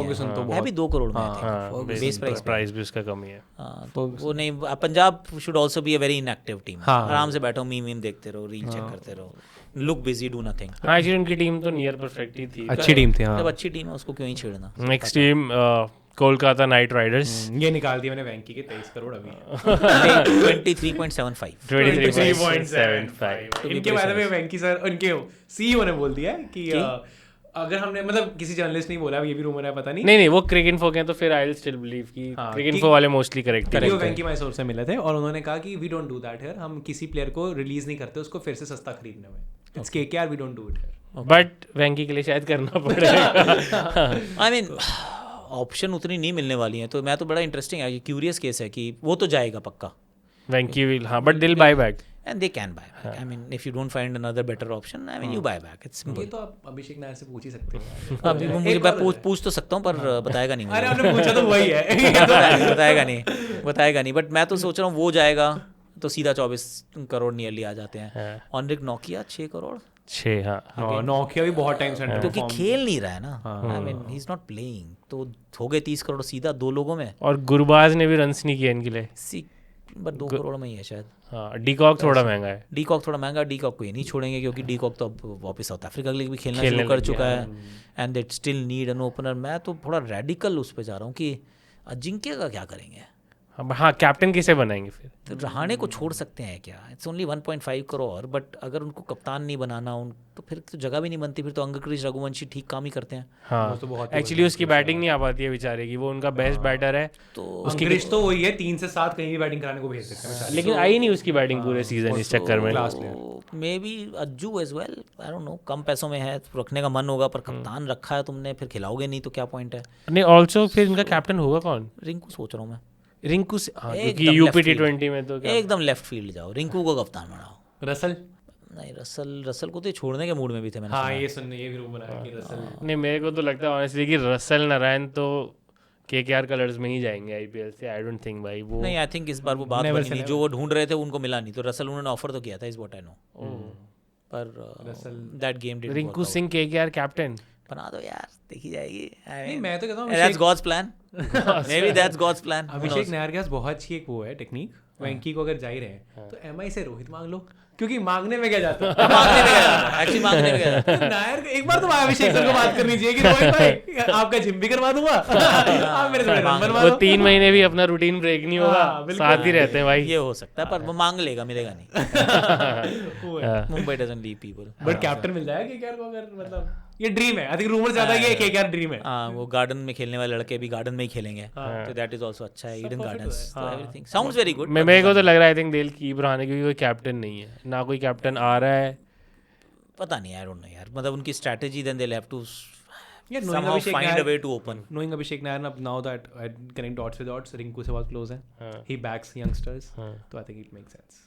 है भी 2 करोड़ में, बेस प्राइस भी उसका कम ही है। तो वो नहीं, Punjab should also be a very inactive team. आराम से बैठो, मीम देखते रहो, रील चेक करते रहो, look busy, do nothing. Actually उनकी टीम तो नियर परफेक्ट ही थी, अच्छी टीम थी। जब अच्छी टीम है उसको क्यों ही छेड़ना। Next team Kolkata knight riders. ये निकाल दिया मैंने वेंकी के 23 करोड़ अभी। 23.75 23.75। इनके बारे में वेंकी सर, उनके सीईओ ने बोल दिया है कि अगर हमने, मतलब किसी जर्नलिस्ट नहीं बोला, ये भी रूमर है, पता नहीं, वो क्रिकइन्फो के हैं, तो फिर आई विल स्टिल बिलीव कि क्रिकइन्फो वाले मोस्टली करेक्ट है। वेंकी माय सोर्स से मिले थे और उन्होंने कहा कि we don't do that here, हम किसी प्लेयर को रिलीज नहीं करते उसको फिर से सस्ता खरीदने में। It's KKR, we don't do it here. But Venky के लिए शायद करना पड़ेगा। आई मीन ऑप्शन उतनी नहीं मिलने वाली है, तो मैं तो बड़ा इंटरेस्टिंग है, क्यूरियस केस है कि वो तो जाएगा पक्का, वेंकी विल, हाँ, बट दिल buy back and they can buy back. I mean, if you don't find another better option, I mean, you buy back. It's simple. ये तो आप अभिषेक नायर से पूछ ही सकते हो। अभी मुझे पूछ तो सकता हूँ, पर बताएगा नहीं। अरे आपने पूछा तो वही है। बताएगा नहीं। बट मैं तो सोच रहा हूँ वो जाएगा, तो सीधा 24 करोड़ नियरली आ जाते हैं। हाँ। ऑनरिक नोकिया 6 करोड़, 6 हाँ। नोकिया भी बहुत टाइम से क्योंकि खेल नहीं रहा है ना, I mean he is not playing, तो हो गए 30 करोड़ सीधा 2 लोगों में। और गुरबाज ने भी रन्स नहीं किए इनके लिए। बट 2 करोड़ में ही है शायद। हाँ, डीकॉक थोड़ा महंगा है। डीकॉक थोड़ा महंगा, डीकॉक को ये नहीं छोड़ेंगे क्योंकि डीकॉक तो अब वापस साउथ अफ्रीका के लिए भी खेलना शुरू कर चुका है, and they still need an opener. मैं तो थोड़ा रेडिकल उस पर जा रहा हूँ कि अजिंक्य का क्या करेंगे। हाँ, कैप्टन किसे बनाएंगे फिर? तो रहाणे को छोड़ सकते हैं क्या? इट्स ओनली 1.5 करोड़, बट अगर उनको कप्तान नहीं बनाना तो फिर तो जगह भी नहीं बनती। फिर तो अंगक्रिश रघुवंशी ठीक काम ही करते हैं। हाँ, एक्चुअली उसकी बैटिंग नहीं आ पाती है बेचारे की, वो उनका बेस्ट बैटर है। तो अंग्रेज तो वही है, 3 से 7 कहीं भी बैटिंग कराने को भेज सकते हैं, लेकिन आई नहीं उसकी बैटिंग पूरे सीजन इस चक्कर में। Maybe Ajju as well, I don't know, कम पैसों में है, रखने का मन होगा, पर कप्तान रखा है तुमने, फिर खिलाओगे नहीं तो क्या पॉइंट है? नहीं, ऑल्सो फिर इनका कैप्टन होगा कौन? रिंकू सोच रहा हूँ मैं। रिंकू से, हाँ, एकदम क्योंकि यूपी left field। T20 में तो क्या? एकदम लेफ्ट फील्ड जाओ, रिंकू को कप्तान बनाओ। रसल, नहीं, रसल को तो छोड़ने के मूड में भी थे मैंने हाँ सुना। ये सुनने, ये भी रूम बनाया कि रसल। नहीं, मेरे को तो लगता है ऑनेस्टली कि रसल नारायण तो केकेआर कलर्स में ही जाएंगे आईपीएल से। आई डोंट थिंक भाई वो। नहीं, आई थिंक इस बार वो बात बनी नहीं, जो वो ढूंढ रहे थे उनको मिला नहीं, तो रसल उन्होंने ऑफर तो किया था, इस व्हाट आई नो, पर that game did Rinku Singh KKR captain बना दो यार, देखी जाएगी। नहीं, मैं तो कहता हूँ that's God's plan, maybe that's God's plan. Abhishek Nayar के पास बहुत अच्छी एक वो है टेक्निक, वेंकी को अगर जा ही रहे हैं तो एमआई से रोहित मांग लो, क्योंकि मांगने में क्या जाता है, मांगने में गया था, एक्चुअली मांगने में गया था। नायर को एक बार तो अभिषेक सर को बात करनी चाहिए कि रोहित भाई आपका जिम भी करवा दूंगा, आप मेरे से रन बनवा वो दो। 3 महीने भी अपना रूटीन ब्रेक नहीं होगा, साथ ही रहते हैं भाई। ये हो सकता है, पर वो मांग लेगा, मिलेगा नहीं। Mumbai doesn't leave people. But captain मिल जाएगा केकेआर को अगर, मतलब ये ड्रीम है, आई थिंक रूमर ज्यादा है कि केकेआर ड्रीम है। हाँ, वो गार्डन में खेलने वाले लड़के भी गार्डन में ही खेलेंगे, तो दैट इज आल्सो अच्छा है, ईडन गार्डन्स, तो एवरीथिंग साउंड्स वेरी गुड। मेरे को तो लग रहा है आई थिंक दिल कीप रहाणे, क्योंकि कोई कैप्टन नहीं है ना, कोई कैप्टन आ रहा है। पता नहीं, आई डोंट नो यार, मतलब उनकी strategy, then they have to Yeah, knowing somehow Abhishek find Nair- a way to open. Knowing Abhishek Nair now that I connect dots with dots, Rinku से बहुत क्लोज है, he backs youngsters, तो I think it makes sense.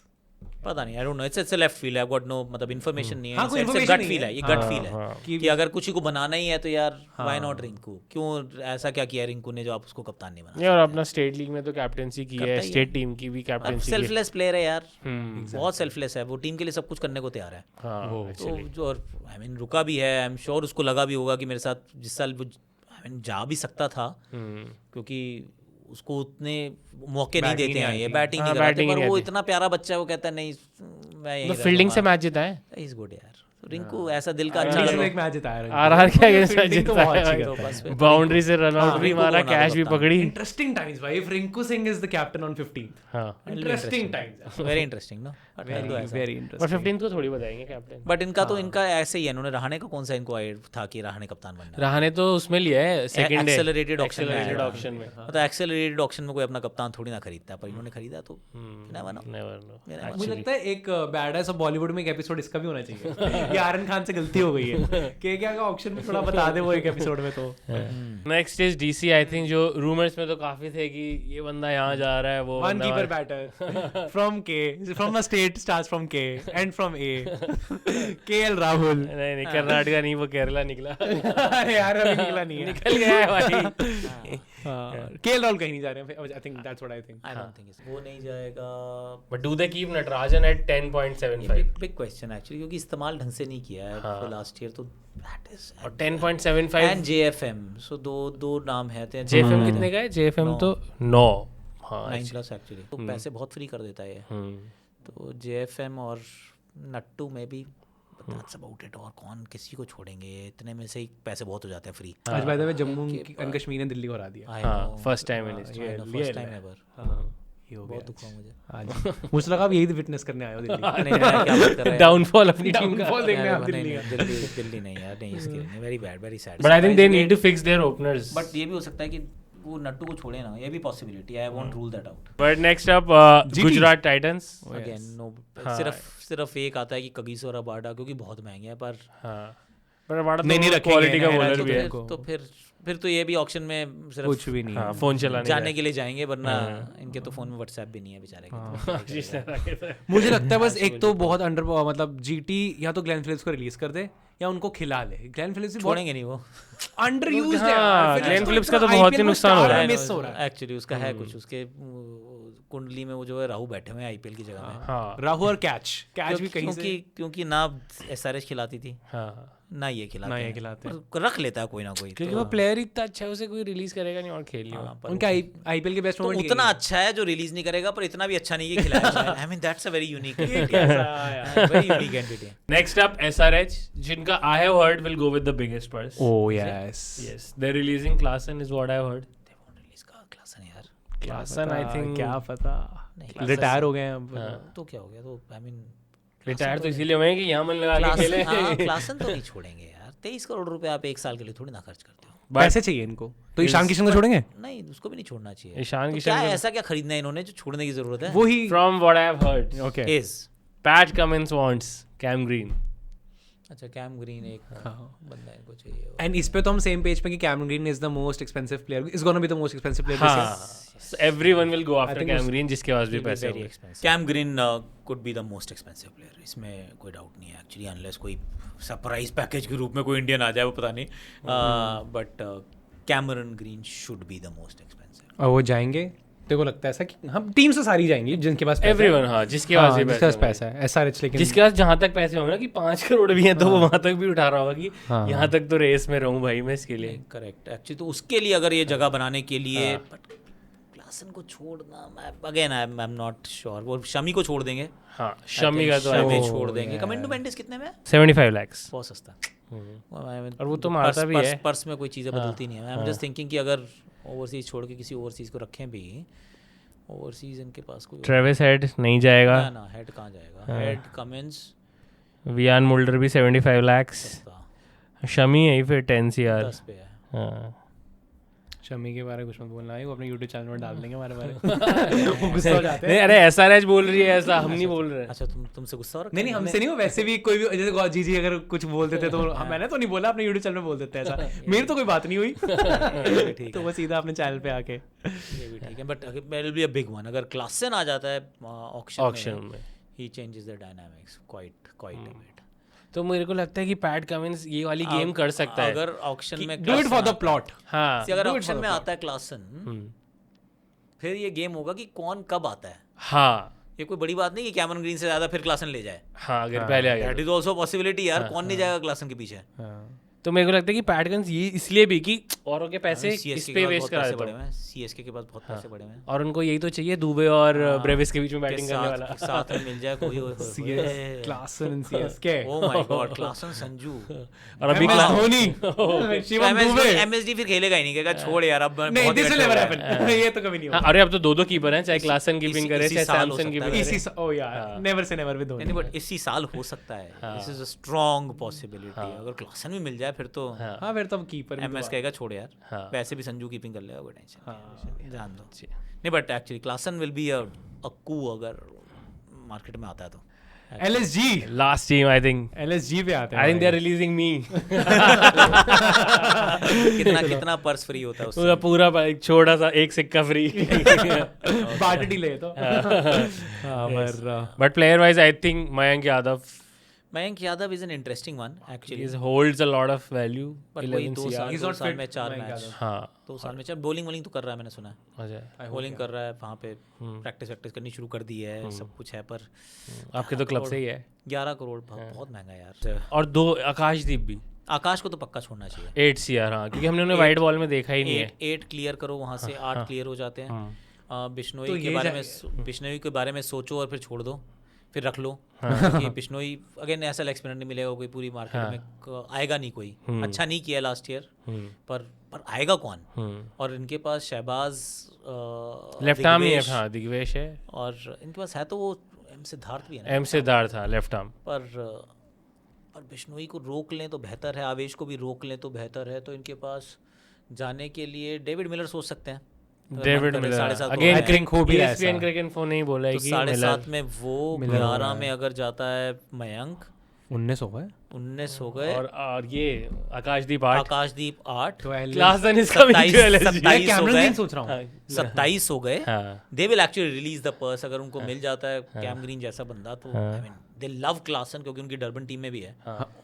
पता नहीं, I don't know, it's a left field, I got no, मतलब information नहीं है, हाँ, कोई इट्स information गट नहीं फील है। है, ये गट फील है कि अगर कुछ को बनाना ही है तो यार व्हाई नॉट रिंकू, क्यों ऐसा क्या किया रिंकू ने जो आप उसको कप्तान नहीं बना? नहीं, और अपना स्टेट लीग में तो कैप्टेंसी की है, स्टेट टीम की भी कैप्टेंसी की है। सेल्फलेस प्लेयर है यार, बहुत सेल्फलेस है वो, टीम के लिए सब कुछ करने को तैयार है। हाँ, तो जो, आई मीन रुका भी है, आई एम श्योर उसको लगा भी होगा कि मेरे साथ जिस साल वो, आई मीन जा भी सकता था, क्योंकि उसको उतने मौके नहीं देते हैं, ये बैटिंग नहीं कराते, पर वो इतना प्यारा बच्चा है, वो कहता है नहीं मैं यही फील्डिंग से मैच जीता है, इज गुड यार। रिंकू ऐसा दिल का अच्छा लगा, एक मैच जिताया है, आरआर के अगेंस्ट मैच Fielding तो जीता बहुत है अच्छी भाई। करता है। बाउंड्री से रन आउट भी रिंकू मारा, को बना कैच दो भी कप्तान। पकड़ी। Interesting times भाई, if Rinku Singh is the captain on 15th, हाँ, interesting times, very interesting no, very और interesting. 15 को थोड़ी बताएंगे कैप्टन। बट इनका तो इनका ऐसे ही है, उन्होंने रहाणे का कौन सा इनको था कि रहाणे कप्तान बनना, रहाणे तो उसमें लिया है सेकंड एक्सेलरेटेड ऑप्शन में, ऑप्शन में। मतलब एक्सेलरेटेड ऑप्शन में कोई अपना कप्तान थोड़ी ना खरीदता है, पर इन्होंने खरीदा तो never know. Never know. मुझे लगता है एक बैड है सब बॉलीवुड में एक एपिसोड इसका भी होना चाहिए, ये आर्यन खान से गलती हो गई है, केकेआर का ऑप्शन में थोड़ा बता दे वो एक एपिसोड में। तो next is DC, I think जो रूमर्स में तो काफी थे कि ये बंदा यहाँ जा रहा है, वो one keeper batter from K, from a state starts from K and from A, KL Rahul. नहीं, कर्नाटका नहीं, वो केरला निकला। अरे यार अभी निकला नहीं है, निकल गया है भाई। केएल राहुल कहीं नहीं जा रहे हैं, I think that's what I think. I don't think वो नहीं जाएगा, but do they keep Natarajan at 10.75 big question actually, क्योंकि इस्तेमाल ढंग से नहीं किया है लास्ट ईयर, तो दैट इज और 10.75 एंड JFM, सो दो नाम है। जेएफएम कितने का है? जेएफएम तो 9, हाँ 9+ एक्चुअली, तो पैसे बहुत फ्री कर देता है ये, तो JFM और नट्टू में भी, that's about it। और कौन किसी को छोड़ेंगे, इतने में से ही पैसे बहुत हो जाते हैं फ्री। आज by the way Jammu and Kashmir ने दिल्ली को हरा दिया, हाँ, first time in first time ever, ये हो बहुत गया दुख हुआ मुझे। आज। मुझे लगा आप यही विटनेस करने आए हो दिल्ली। नहीं, क्या बात कर रहे हैं डाउनफॉल अपनी टीम का। Downfall देखने आप नहीं, दिल्ली नहीं, का। दिल्ली नहीं यार, नहीं, इसके लिए very bad, very sad. But I think they need to fix their openers. But ये भी हो सकता है कि वो नट्टू को छोड़े ना, ये भी possibility, I won't rule that out. But next up Gujarat Titans. Again no, सिर्फ एक आता है कि कगिसो रबाडा, क्योंकि बहुत महंगे हैं, पर हाँ, पर बड़ा नहीं रखेंगे, क्वालिटी का नहीं, बॉलर तो भी है। फिर तो फिर तो ये भी ऑक्शन में सिर्फ कुछ भी नहीं हाँ, फोन चलाने जाने के लिए जाएंगे, वरना इनके तो फोन में व्हाट्सएप भी नहीं है बेचारे के। मुझे लगता है बस एक तो बहुत अंडर, मतलब जीटी या तो ग्लेन फिलिप्स को रिलीज कर दे या उनको खिला ले। ग्लेन फिलिप्स भी बहुत छोड़ेंगे नहीं वो, अंडर यूज्ड है हाँ, यार। ग्लेन फिलिप्स का तो बहुत ही नुकसान हो रहा है। मिस हो रहा है एक्चुअली उसका है कुछ, उसके कुंडली में वो जो है राहु बैठे हुए हैं आईपीएल की जगह में। हाँ राहु और कैच भी कहीं से क्योंकि ना एसआरएच खिलाती थी हाँ ना ये खिलाते ना ये हैं। खिलाते और रख लेता है कोई ना कोई। क्योंकि वो प्लेयर इतना अच्छा है, उसे कोई रिलीज करेगा नहीं और खेल लिया। हाँ, पर उनका आईपीएल के बेस्ट तो मोमेंट उतना अच्छा है जो रिलीज नहीं करेगा, पर इतना भी अच्छा नहीं है कि खिलाया जाए। I mean that's a very unique very unique entity. Next up SRH, जिनका I have heard will go with the biggest purse. Oh yes Yes, they're releasing Klassen is what I've heard. They won't release का Klassen यार। Klassen I think क्या पता नहीं, retire हो गए हैं अब तो क्या हो गया, तो आई मीन रिटायर तो इसीलिए हुए हैं कि यहाँ मन लगा के खेले। क्लासन तो नहीं छोड़ेंगे यार। 23 करोड़ रुपए आप एक साल के लिए थोड़ी ना खर्च करते हो। पैसे चाहिए इनको, तो ईशान किशन को छोड़ेंगे नहीं, उसको भी नहीं छोड़ना चाहिए। ईशान तो किशन क्या को- ऐसा क्या खरीदना है इन्होंने जो छोड़ने की जरूरत है? वही From what I've heard, okay Is Pat Cummins wants Cam Green. अच्छा कैम ग्रीन एक बंदा इनको चाहिए। एंड इस पे तो हम सेम पेज पे कि Cameron green is the most expensive player, is gonna be the most expensive player this हाँ, year. so everyone will go after think Cam उस- Green जिसके पास भी पैसे वेरी होंगे। Expensive. Cam Green could be the most expensive player, इसमें कोई doubt नहीं है एक्चुअली, अनलेस कोई सरप्राइज पैकेज के रूप में कोई इंडियन आ जाए, वो पता नहीं। But Cameron green should be the most expensive. और वो जाएंगे, तेरे को लगता है ऐसा कि हम टीम से सारी जाएंगी जिनके पास पैसा है? Everyone, हाँ, जिसके पास भी जिसके पास पैसे पैसा है एसआरएच, लेकिन जिसके पास जहाँ तक पैसे होंगे ना कि 5 करोड़ भी हैं तो वो वहाँ तक भी उठा रहा होगा कि हाँ। यहाँ तक तो रेस में रहूँ भाई मैं इसके लिए। करेक्ट एक्चुअली, तो उसके लिए अगर ये जगह बनाने के लिए, बट क्लासन को छोड़ना again I am not sure. वो शमी को छोड़ देंगे, हाँ, शमी का तो शमी I छोड़ think देंगे। कमेंडो मेंडिस कितने में? 75 lakhs। बहुत सस्ता। और वो तो मारता भी है। पर्स में कोई चीज़ें बदलती नहीं है। आई एम जस्ट थिंकिंग कि अगर ओवरसीज छोड़ के किसी ओवरसीज को रखें भी, ओवरसीज इनके पास कोई ट्रेविस हेड नहीं जाएगा। ना हेड कहाँ जाएगा? हेड कमिंस वियान मुल्डर भी 75 lakhs। सस्ता शमी है फिर 10 CR। 10 पे है। हाँ शमी के बारे में कुछ मत बोलना है, वो अपने यूट्यूब चैनल में डाल देंगे हमारे बारे में। वो गुस्सा हो जाते हैं। नहीं, अरे SRH बोल रही है ऐसा, हम नहीं बोल रहे। अच्छा तुमसे गुस्सा हो रहा है? नहीं हमसे नहीं, वो वैसे भी कोई भी जैसे जी अगर कुछ बोल देते तो मैंने तो नहीं बोला, अपने यूट्यूब चैनल में बोल देते ऐसा, मेरी तो कोई बात नहीं हुई। ठीक तो वो सीधा अपने चैनल पे आके ये भी ठीक है, but will be a big one. अगर क्लासन आ जाता है ऑक्शन में he changes the dynamics quite a bit. तो मेरे को लगता है कि पैट कमिंस ये वाली गेम कर सकता है। अगर ऑक्शन में do it for the plot. हाँ अगर ऑक्शन में आता है क्लासन, फिर ये गेम होगा कि कौन कब आता है। हाँ ये कोई बड़ी बात नहीं कि कैमरन ग्रीन से ज्यादा फिर क्लासन ले जाए। हाँ, अगर पहले आ गया दैट इज आल्सो पॉसिबिलिटी यार। कौन नहीं जाएगा क्लासन के पीछे? तो मेरे को लगता है कि पैट कमिंस ये इसलिए भी कि औरों के पैसे इस पे वेस्ट करा देता हूँ। सीएसके के पास बहुत पैसे पड़े हुए हैं और उनको यही तो चाहिए, दुबे और ब्रेविस के बीच में बैटिंग करने वाला। साथ में मिल जाए कोई। Klaasen and CSK, oh my God, Klaasen Sanju और अभी MS धोनी, शिवम दुबे। एमएसडी फिर खेलेगा ही नहीं, कहेगा छोड़ यार अब नहीं, बहुत दिस विल अच्छा नेवर हो गया। हैपन। ये तो कभी नहीं हाँ, होगा। अरे अब तो दो कीपर हैं, चाहे क्लासन कीपिंग करे इसी चाहे साल हो सैमसन सकता कीपिंग है। करे। ओह यार, never say never with Dhoni. नहीं बट इसी साल हो सकता है। This is a strong possibility. अगर क्लासन भी मिल जाए फिर तो हाँ फिर तो कीपर एमएस कहेगा छोड़ यार, हाँ। वैसे भी संजू कीपिंग कर लेगा, कोई टेंशन नहीं, जान दो। नहीं but actually Klaasen will be a coup अगर मार्केट में आता है तो। LSG, last team I think LSG पे आते हैं। I think they are releasing me. कितना पर्स फ्री होता है उससे? पूरा एक छोटा सा एक सिक्का फ्री। बाटडी ले तो। हाँ पर but player wise I think Mayank Yadav Mayank Yadav is an interesting one actually, holds a lot of value। But वही 11 2 CR। साल He's 2 not साल fit, में 4 मयंक मैच, यादव। हाँ 2 साल में 4 बॉलिंग तो कर रहा है, मैंने सुना है अच्छा, बॉलिंग कर रहा है वहाँ पे, प्रैक्टिस करनी शुरू कर दी है, सब कुछ है। पर आपके तो क्लब से ही है। 11 करोड़ बहुत महंगा यार। और 2 आकाशदीप भी आकाश को तो पक्का छोड़ना चाहिए। 8 CR। हाँ, क्योंकि हमने उन्हें वाइट बॉल में देखा ही नहीं है। 8 क्लियर करो वहाँ से, 8 क्लियर हो जाते हैं। बिश्नोई तो के ये बारे में बिश्नोई के बारे में सोचो और फिर छोड़ दो, फिर रख लो। कि बिश्नोई अगेन ऐसा एक्सपीरियंस नहीं मिलेगा कोई पूरी मार्केट में, आएगा नहीं कोई। अच्छा नहीं किया लास्ट ईयर, पर आएगा कौन? और इनके पास शहबाज लेफ्ट आर्म ही है। हाँ, दिग्वेश है और इनके पास है तो वो एम सिद्धार्थ भी है ना। एम सिद्धार्थ था लेफ्ट आर्म। पर बिश्नोई को रोक लें तो बेहतर है, आवेश को भी रोक लें तो बेहतर है। तो इनके पास जाने के लिए डेविड मिलर सोच सकते हैं। डेविड मिलर 7.5 अगेन think हो भी रहा है ESPN ऐसा। क्रिकेट फोन नहीं बोला है तो कि 7.5 में वो, 11 में अगर जाता है मयंक, 19 हो गए 19 हो गए, और ये Akashdeep 8। Akashdeep 8, Klaasen is coming to LSG। 27 हो गए, सोच रहा हूँ। 27 हो गए। हाँ, they will actually release the purse अगर उनको मिल जाता है कैम ग्रीन जैसा बंदा। तो I mean they love Klaasen क्योंकि उनकी डरबन टीम में भी है।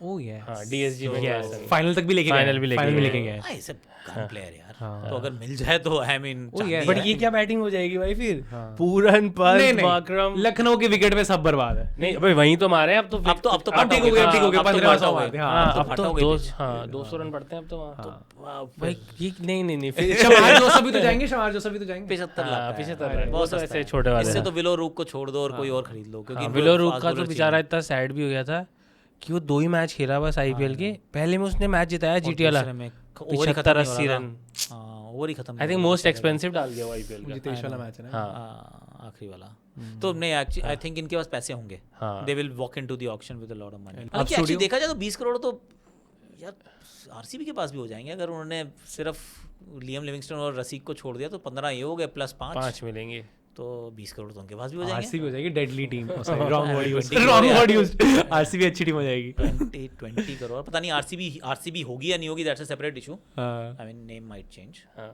ओह यस, हाँ, DSG में फाइनल तक भी लेके गए, Final भी लेके फाइनल भी गए। लेके गए। इज अ गन प्लेयर यार। यार, तो अगर मिल जाए तो आई मीन बट ये क्या बैटिंग हो जाएगी भाई फिर? हाँ। पूरन, नहीं, पंत, माकरम। लखनऊ के विकेट पे सब बर्बाद है। नहीं भाई वहीं तो मारे हैं अब तो अब तो अब ठीक हो गया, ठीक हो गया, 1500 मारते हैं। हाँ, हाँ, अब तो फटा हो गई 200 रन पड़ते हैं अब तो वहाँ। तो वाह, भाई ये नहीं फिर शमार जोसफ भी तो जाएंगे, शमार जोसफ भी तो जाएंगे। 75 लाख का है। 75 रन, बहुत वो तो सस्ता ऐसे है। छोटे वाले इससे हैं। तो विलो रूक को छोड़ दो और कोई और खरीद लो, क्योंकि इनको विलो रूक fast का तो bowler बेचारा चाहिए। इतना सैड भी हो गया था कि वो 2 ही मैच खेला बस आईपीएल के। पहले में उसने मैच जिताया जीटी वाला, दूसरे में ओवर ही खत्म 75-80 नहीं हो रन। रहा था। ओवर ही खत्म आई थिंक मोस्ट एक्सपेंसिव डाल दिया वो आईपीएल का। जितेश वाला मैच है ना। आखिरी वाला। तो नहीं आई थिंक इनके पास पैसे होंगे, हाँ। They will walk into the auction with a lot of money. अब हालांकि एक्चुअली studio- देखा जाए तो 20 करोड़ तो यार आरसीबी के पास भी हो जाएंगे, अगर उन्होंने सिर्फ लियम लिविंगस्टन और रसीक को छोड़ दिया तो 15 ये हो गए प्लस 5 5 मिलेंगे तो 20 करोड़ तो उनके पास भी हो जाएंगे। आरसीबी हो जाएगी deadly team. Wrong word used, 20 wrong word used. RCB अच्छी टीम हो जाएगी। 20 करोड़ पता नहीं आरसीबी होगी या नहीं होगी, दैट्स अ सेपरेट इशू। हाँ। I mean name might change, हाँ।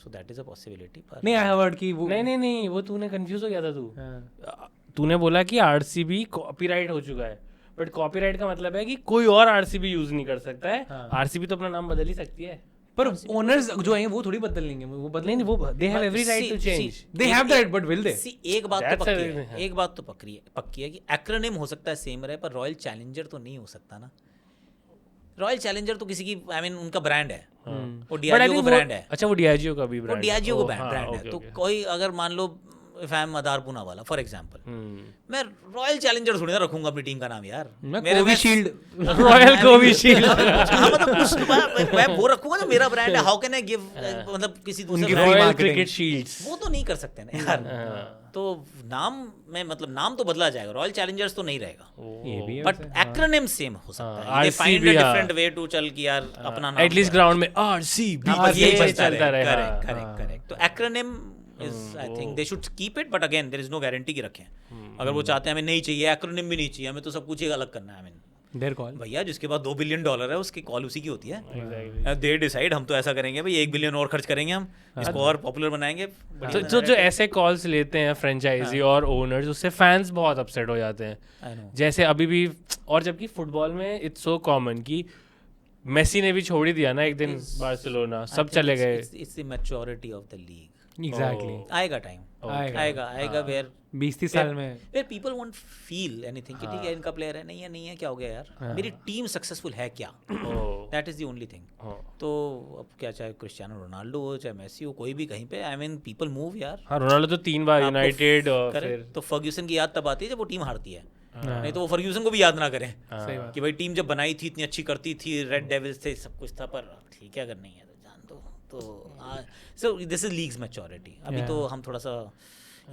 So that is a possibility. पर नहीं, आई हैव हर्ड कि वो नहीं वो तूने कंफ्यूज हो गया था तू। हाँ। तूने बोला कि आरसीबी कॉपीराइट हो चुका है, बट कॉपीराइट का मतलब है कि कोई और आरसीबी यूज नहीं कर सकता है। हाँ। आरसीबी तो अपना नाम बदल ही सकती है। पर ओनर्स जो हैं वो थोड़ी बदल लेंगे, वो बदल नहीं वो they have every right to change. They have that, but will they? एक बात तो That's पक्की everything, है, हाँ। एक बात तो पक्की है कि एक्रोनिम हो सकता है सेम रहे, पर रॉयल चैलेंजर तो नहीं हो सकता ना। रॉयल चैलेंजर तो किसी की आई मीन उनका ब्रांड है, वो डियाजियो का ब्रांड है। अच्छा वो डियाजियो का भी वो ब्रांड डियाजियो का ब्रांड है। तो कोई अगर मान लो इफ आई एम मदार पूनावाला फॉर एग्जांपल, मैं रॉयल चैलेंजर थोड़ी ना रखूंगा अपनी टीम का नाम यार। मैं मेरे कोविशील्ड, रॉयल कोविशील्ड। हाँ, मतलब कुछ तो मैं वो रखूंगा जो मेरा ब्रांड है। हाउ कैन आई गिव मतलब किसी दूसरे उनकी brand- free royal marketing। Cricket shields. वो तो नहीं कर सकते ना यार। तो नाम में मतलब नाम तो बदला जाएगा, रॉयल चैलेंजर्स तो नहीं रहेगा, ये भी है बट वैसे, हाँ। एक्रोनिम सेम हो सकता है। हाँ, they find a RCB, different way to चल कि यार अपना नाम एटलीस्ट ग्राउंड में आरसीबी हाँ, बस यही ये चलता चलता रहे। करेक्ट हाँ। Correct correct. तो acronym is I think they should keep it, but again there is no guarantee की रखें। अगर वो चाहते हैं हमें नहीं चाहिए एक्रोनिम भी नहीं चाहिए, हमें तो सब कुछ एक अलग करना है। I mean their call. भैया जिसके पास $2 बिलियन है उसकी कॉल उसी की होती है। Exactly. दे डिसाइड हम तो ऐसा करेंगे भाई, 1 बिलियन और खर्च करेंगे, हम इसको और पॉपुलर बनाएंगे। तो जो ऐसे कॉल्स लेते हैं फ्रेंचाइजी और ओनर्स, उससे फैंस बहुत अपसेट हो जाते हैं। आई नो जैसे अभी भी, और जबकि फुटबॉल में इट्स सो कॉमन कि मेसी ने भी छोड़ ही दिया ना एक दिन बार्सिलोना, सब चले गए। It's the maturity of the league. Exactly, आएगा टाइम, आएगा वेयर 20-30 साल में where people won't feel anything कि ठीक है इनका प्लेयर है, नहीं है क्या हो गया यार, मेरी टीम सक्सेसफुल है क्या, that is the only thing. तो अब क्या, चाहे क्रिस्टियानो रोनाल्डो हो चाहे मेसी हो, कोई भी कहीं पे, आई मीन पीपल मूव यार। हाँ रोनाल्डो तो 3 बार यूनाइटेड और फिर करेक्ट। तो फर्ग्यूसन की याद तब आती है जब वो टीम हारती है, नहीं तो वो फर्ग्यूसन को भी याद ना करें सही बात। कि भाई टीम जब बनाई थी इतनी अच्छी करती थी, रेड डेविल्स थे, सब कुछ था, पर ठीक है अगर नहीं है तो जान दो। तो so this is leagues maturity. अभी तो हम थोड़ा सा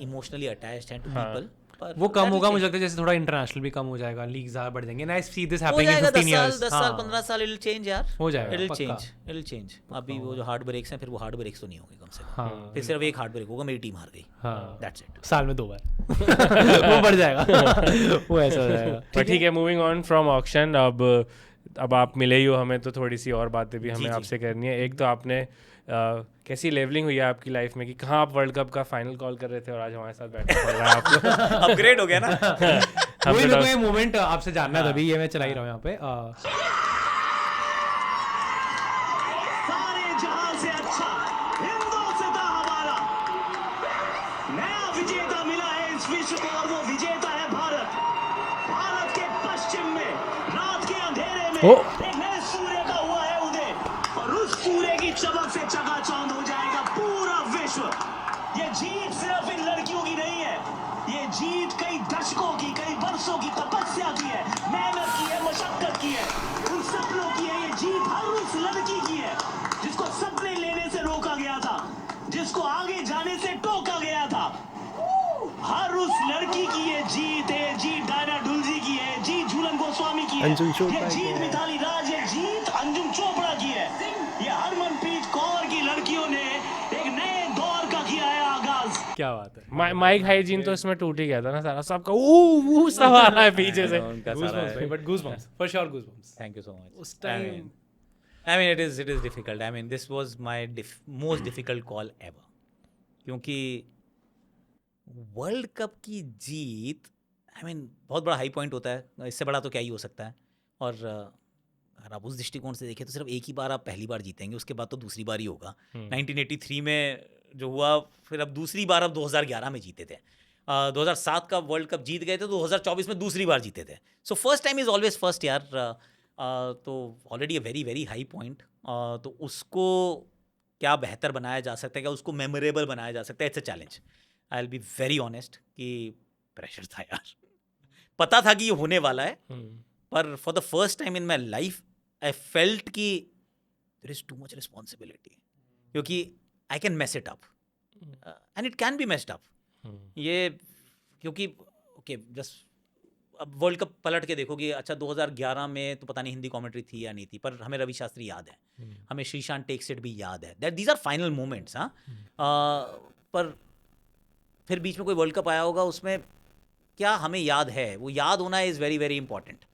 इमोशनली अटैच्ड हैं टू पीपल, पर वो कम होगा, मुझे लगता है जैसे थोड़ा इंटरनेशनल भी कम हो जाएगा, लीग ज्यादा बढ़ जाएंगे। नाइस सी दिस हो हैपनिंग इन जाएगा 15 years। 10 साल 15 साल, इट विल चेंज यार, हो जाएगा, इट विल पक्का। Change, it will change. अभी वो जो हार्ट ब्रेक्स हैं, फिर वो हार्ट ब्रेक्स तो नहीं होंगे कम से कम, हाँ फिर सिर्फ एक हार्ट ब्रेक होगा, मेरी टीम हार गई, हाँ, दैट्स इट। साल में 2 बार वो बढ़ जाएगा। वो ऐसा हो जाएगा। पर ठीक है, मूविंग ऑन फ्रॉम ऑक्शन, अब आप मिले ही हो हमें, तो थोड़ी सी और बातें भी हमें आपसे करनी है। एक तो आपने कैसी लेवलिंग हुई है आपकी लाइफ में कि कहाँ आप वर्ल्ड कप का फाइनल कॉल कर रहे थे और आज हमारे साथ बैठना पड़ रहा है आपको। अपग्रेड हो गया ना। वही मेरे को ये मोमेंट आपसे जानना है, तभी ये मैं चला ही रहा हूँ यहाँ पे। सारे जहां से अच्छा हिंदुस्तान हमारा नया विजेता मिला है इस विश्व को, और वो विजेता है भारत। भारत के पश्चिम में रात के अंधेरे में एक नए सूर्य का हुआ है उदय, और उस सूर्य की चमक से चकाचौंध हो जाएगा पूरा विश्व। ये जीत सिर्फ इन लड़कियों की नहीं है, ये जीत कई दशकों की, कई वर्षों की तपस्या की है, मेहनत की है, मशक्कत की है, उन सपनों की है। ये जीत हर उस लड़की की है जिसको सपने लेने से रोका गया था, जिसको आगे जाने से टोका गया था। हर उस लड़की की ये जीत है, जीत डायना डुलजी की है, जीत झूलन गोस्वामी की है, ये जीत मिताली राज, ये जीत अंजुम चोपड़ा की है, ये हरमनप्रीत कौर की लड़कियों ने एक नए दौर का किया है आगाज। क्या बात है। माइक हाइजीन तो इसमें टूट ही गया था ना सारा, सबका ऊ सब आ रहा है पीछे से। But goosebumps for sure, goosebumps. Thank you so much. उस time I mean, it is difficult. I mean, this was my most difficult call ever. क्योंकि वर्ल्ड कप की जीत, I mean, बहुत बड़ा हाई पॉइंट होता है, इससे बड़ा तो क्या ही हो सकता है। और अगर आप उस दृष्टिकोण से देखें तो सिर्फ एक ही बार आप पहली बार जीतेंगे, उसके बाद तो दूसरी बार ही होगा। 1983 में जो हुआ, फिर अब दूसरी बार अब 2011 में जीते थे। 2007 का वर्ल्ड कप जीत गए थे, तो 2024 में दूसरी बार जीते थे। So first time is always first यार। तो already a very very high point. तो उसको क्या बेहतर बनाया जा सकता है, क्या उसको मेमोरेबल बनाया जा सकता है, it's a challenge. I will be very honest कि प्रेशर था यार, पता था कि ये होने वाला है, पर for the first time in my life I felt कि there is too much responsibility, क्योंकि I can mess it up and it can be messed up. ये क्योंकि ओके जस्ट अब वर्ल्ड कप पलट के देखोगे, अच्छा 2011 में तो पता नहीं हिंदी कमेंट्री थी या नहीं थी, पर हमें रवि शास्त्री याद है, हमें श्रीशांत टेक्स इट भी याद है, that these are final moments. हाँ, पर फिर बीच में कोई वर्ल्ड कप आया होगा, उसमें क्या हमें याद है, वो याद होना इज़ वेरी वेरी इंपॉर्टेंट।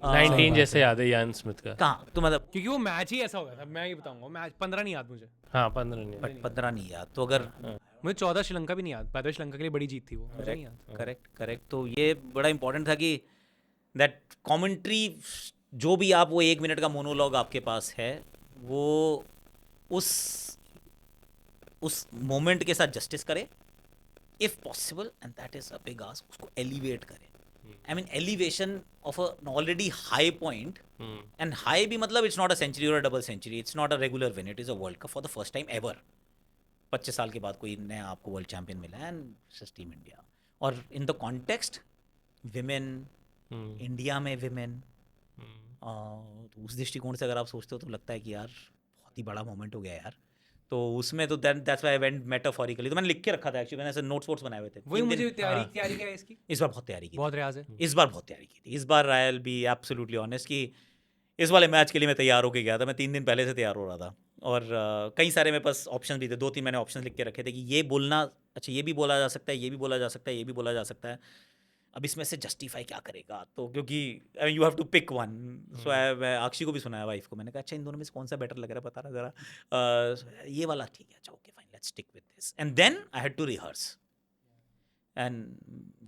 19 जैसे याद है यान स्मिथ का। कहाँ तो मतलब क्योंकि वो मैच ही ऐसा हो गया था, मैं ये बताऊंगा। मैच 15 नहीं याद मुझे, हाँ 15 नहीं। 15 नहीं याद, तो अगर मुझे 14 श्रीलंका भी नहीं याद। बाय द वे श्रीलंका के लिए बड़ी जीत थी वो, मुझे नहीं याद। करेक्ट। तो ये बड़ा इंपॉर्टेंट था कि दैट कमेंट्री, जो भी आप वो 1 मिनट का मोनोलॉग आपके पास है, वो उस मोमेंट के साथ जस्टिस करे if possible, and that is a big ask. उसको एलिवेट करे, I mean elevation of a already high point. And high भी मतलब इट्स नॉट अ सेंचुरी और a double century, it's not a regular win, it is a world cup for the first time ever. 25 साल के बाद कोई नया आपको world champion मिला है, एंड टीम इंडिया। और in the context women, India में विमेन, तो उस दृष्टिकोण से अगर आप सोचते हो तो लगता है कि यार बहुत ही बड़ा मोमेंट हो गया यार। तो उसमें तो that's why I went metaphorically. तो मैंने लिख के रखा था एक्चुअली, मैंने ऐसे नोट्स वोट्स बनाए हुए थे। वही मुझे तैयारी क्या है इसकी, इस बार बहुत तैयारी की, बहुत रियाज है इस बार बहुत तैयारी की थी। इस बार I will be absolutely honest कि इस वाले मैच के लिए मैं तैयार होके गया था। मैं 3 दिन पहले से तैयार हो रहा था, और कई सारे मेरे पास ऑप्शन भी थे, 2-3 मैंने ऑप्शन लिख के रखे थे कि ये बोलना, अच्छा ये भी बोला जा सकता है, ये भी बोला जा सकता है, ये भी बोला जा सकता है, अब इसमें से जस्टिफाई क्या करेगा। तो क्योंकि you have to pick one. So मैं अक्षी को भी सुनाया, वाइफ को, मैंने कहा अच्छा इन दोनों में से कौन सा बेटर लग रहा है, बता रहा ज़रा। ये वाला ठीक है, अच्छा okay fine, let's stick with this. And then I had to rehearse. And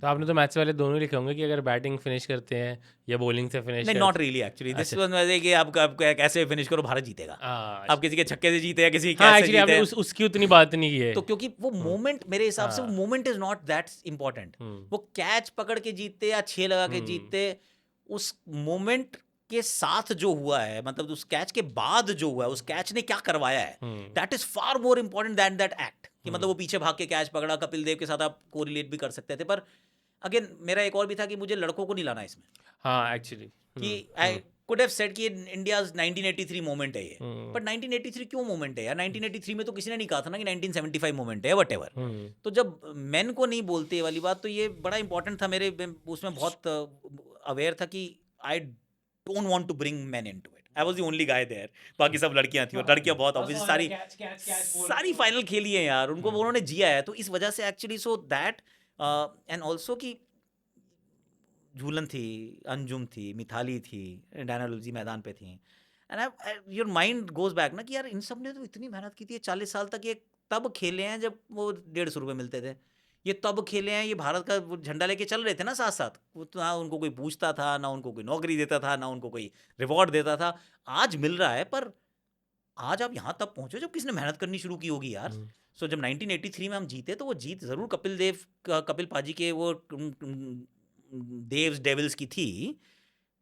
तो आपने तो मैच वाले दोनों लिखे होंगे कि अगर बैटिंग फिनिश करते हैं या बॉलिंग से फिनिश नहीं, not really actually, this was वैसे कि आप कैसे फिनिश करो, भारत जीतेगा। आप किसी के छक्के से जीते या किसी हाँ कैच से एक्चुअली आपने जीते, उसकी उतनी बात नहीं की है। तो क्योंकि वो मोमेंट मेरे हिसाब से वो moment is not that important. वो कैच पकड़ के जीतते या 6 लगा के जीतते, उस मोमेंट के साथ जो हुआ है, मतलब उस कैच के बाद जो हुआ है, उस कैच ने क्या करवाया है, that is far more important than that act. कि मतलब वो पीछे भाग के कैच पकड़ा, कपिल देव के साथ आप कोरिलेट भी कर सकते थे, पर अगेन मेरा एक और भी था कि मुझे लड़कों को नहीं लाना इसमें। हाँ एक्चुअली कि आई कुड हैव सेड कि इंडियाज 1983 मोमेंट है ये, बट 1983 क्यों मोमेंट है यार? 1983 में तो किसी ने नहीं कहा था ना कि 1975 मोमेंट है, व्हाटएवर। तो जब मेन को नहीं बोलते ये वाली बात, तो ये बड़ा इंपॉर्टेंट था मेरे उसमें, बहुत अवेयर था कि I don't want to bring men into it. I was the only guy there, बाकी सब लड़कियां थी, और लड़कियां बहुत ऑब्वियसली सारी फाइनल खेली है यार, उनको उन्होंने जिया है, तो इस वजह से actually so that. And also कि झूलन थी, अंजुम थी, मिथाली थी, डायना लुजी मैदान पे थी, and your mind goes back ना कि यार इन सब ने तो इतनी मेहनत की थी 40 साल तक। ये तब खेले हैं जब वो 150 रुपये मिलते थे, ये तब खेले हैं, ये भारत का वो झंडा लेके चल रहे थे ना साथ साथ। वो तो ना उनको कोई पूछता था, ना उनको कोई नौकरी देता था, ना उनको कोई रिवॉर्ड देता था। आज मिल रहा है, पर आज आप यहाँ तब पहुँचो जब किसने मेहनत करनी शुरू की होगी यार। सो जब 1983 में हम जीते, तो वो जीत ज़रूर कपिल पाजी के वो देव्स डेविल्स की थी,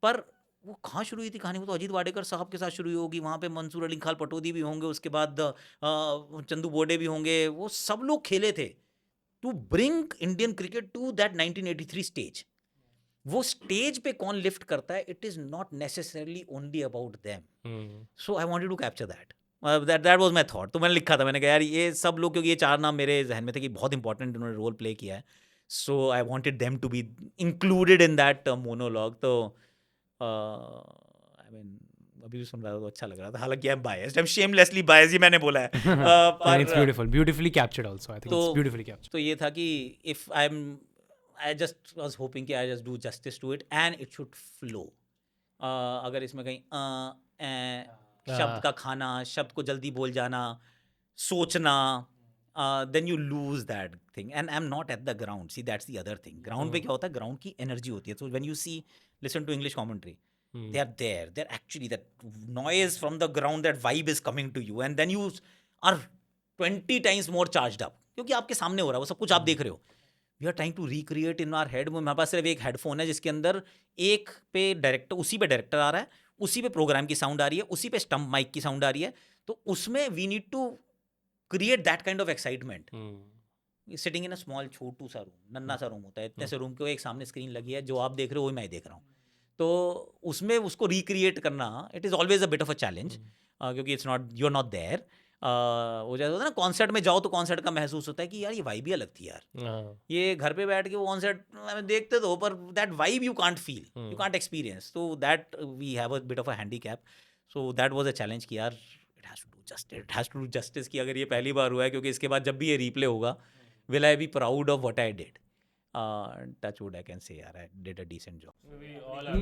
पर वो कहाँ शुरू हुई थी कहानी? वो तो अजीत वाडेकर साहब के साथ शुरू हुई होगी, वहाँ पे मंसूर अली खान पटौदी भी होंगे, उसके बाद चंदू बोर्डे भी होंगे, वो सब लोग खेले थे to bring Indian cricket to that 1983 stage. वो स्टेज पे कौन लिफ्ट करता है, it is not necessarily only about them. So I wanted to capture that. That was my thought. तो मैंने लिखा था, मैंने कहा यार ये सब लोग, क्योंकि ये 4 नाम मेरे जहन में थे कि बहुत इंपॉर्टेंट उन्होंने रोल प्ले किया है, so I wanted them to be included in that monologue. तो आई मीन अभी भी सुन रहा था तो अच्छा लग रहा था, हालांकि I am biased, I am shamelessly biased, ही मैंने बोला है। And it's beautiful, beautifully captured also. I think तो- it's beautifully captured. तो ये था कि if I just was hoping कि I just do justice to it and it should flow. अगर इसमें कहीं शब्द का खाना, शब्द को जल्दी बोल जाना, सोचना, then you lose that thing, and I'm not at the ground. See, that's the other thing. Ground पे क्या होता है? Ground की energy होती है. So when you see, listen to English commentary, they are there. They're actually that noise from the ground, that vibe is coming to you, and then you are 20 times more charged up क्योंकि आपके सामने हो रहा है वो सब कुछ आप देख रहे हो. We are trying to recreate in our head. मेरे पास सिर्फ एक हेडफोन है जिसके अंदर एक पे डायरेक्टर, उसी पे डायरेक्टर आ रहा है, उसी पे प्रोग्राम की साउंड आ रही है, उसी पे स्टम्प माइक की साउंड आ रही है. तो उसमें we need to create that kind of excitement. Sitting in a small, छोटू सा रूम, नन्ना सा रूम होता है, इतने से रूम के एक सामने स्क्रीन लगी है, जो आप देख रहे हो वही मैं देख रहा हूँ. तो उसमें उसको रिक्रिएट करना, it is always a bit of a challenge, क्योंकि it's not, you are not there. वो जैसे होता है ना, कॉन्सर्ट में जाओ तो कॉन्सर्ट का महसूस होता है कि यार ये वाइब ही अलग थी यार. ये घर पे बैठ के वो कॉन्सर्ट देखते तो, पर that vibe you can't feel, you can't experience. तो that we have a bit of a handicap. So that was a challenge कि यार it has to do justice कि अगर ये पहली बार हुआ है, क्योंकि इसके बाद जब भी ये रीप्ले होगा, will I be proud of what I did. Touch wood, I can say यार I did a decent job.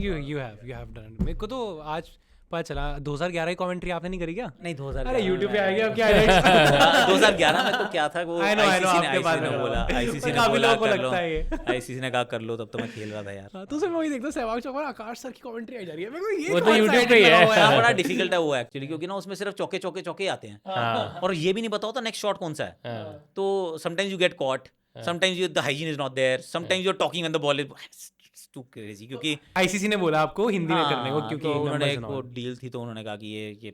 you have done. मेरे को तो आज पता चला 2011 की कमेंट्री आपने नहीं करी क्या? नहीं, 2000 अरे YouTube पे आ गया अब क्या 2011 में तो क्या था वो, I know, ICC ने बोला, ICC ने काफी बोला लोगों को कर लो, लगता है ये. ICC ने कहा कर लो, तब तो मैं खेल रहा था यार. हाँ, तो उसमें वही देखता सहवाग चौक पर आकाश सर की कमेंट्री आई जा रही है. मेरे को ये वो तो कौन सा YouTube पे edit ही है. लगा हुआ बड़ा डिफिकल्ट है वो एक्चुअली, क्योंकि ना उसमें सिर्फ चौके आते हैं और ये भी नहीं पता होता नेक्स्ट शॉट कौन सा है. तो sometimes you get caught, sometimes the hygiene is not there, sometimes you are talking when the ball is too crazy. क्योंकि ICC ने बोला आपको हिंदी में करने को, क्योंकि तो उन्होंने numbers एक and वो all. डील थी, तो उन्होंने कहा कि ये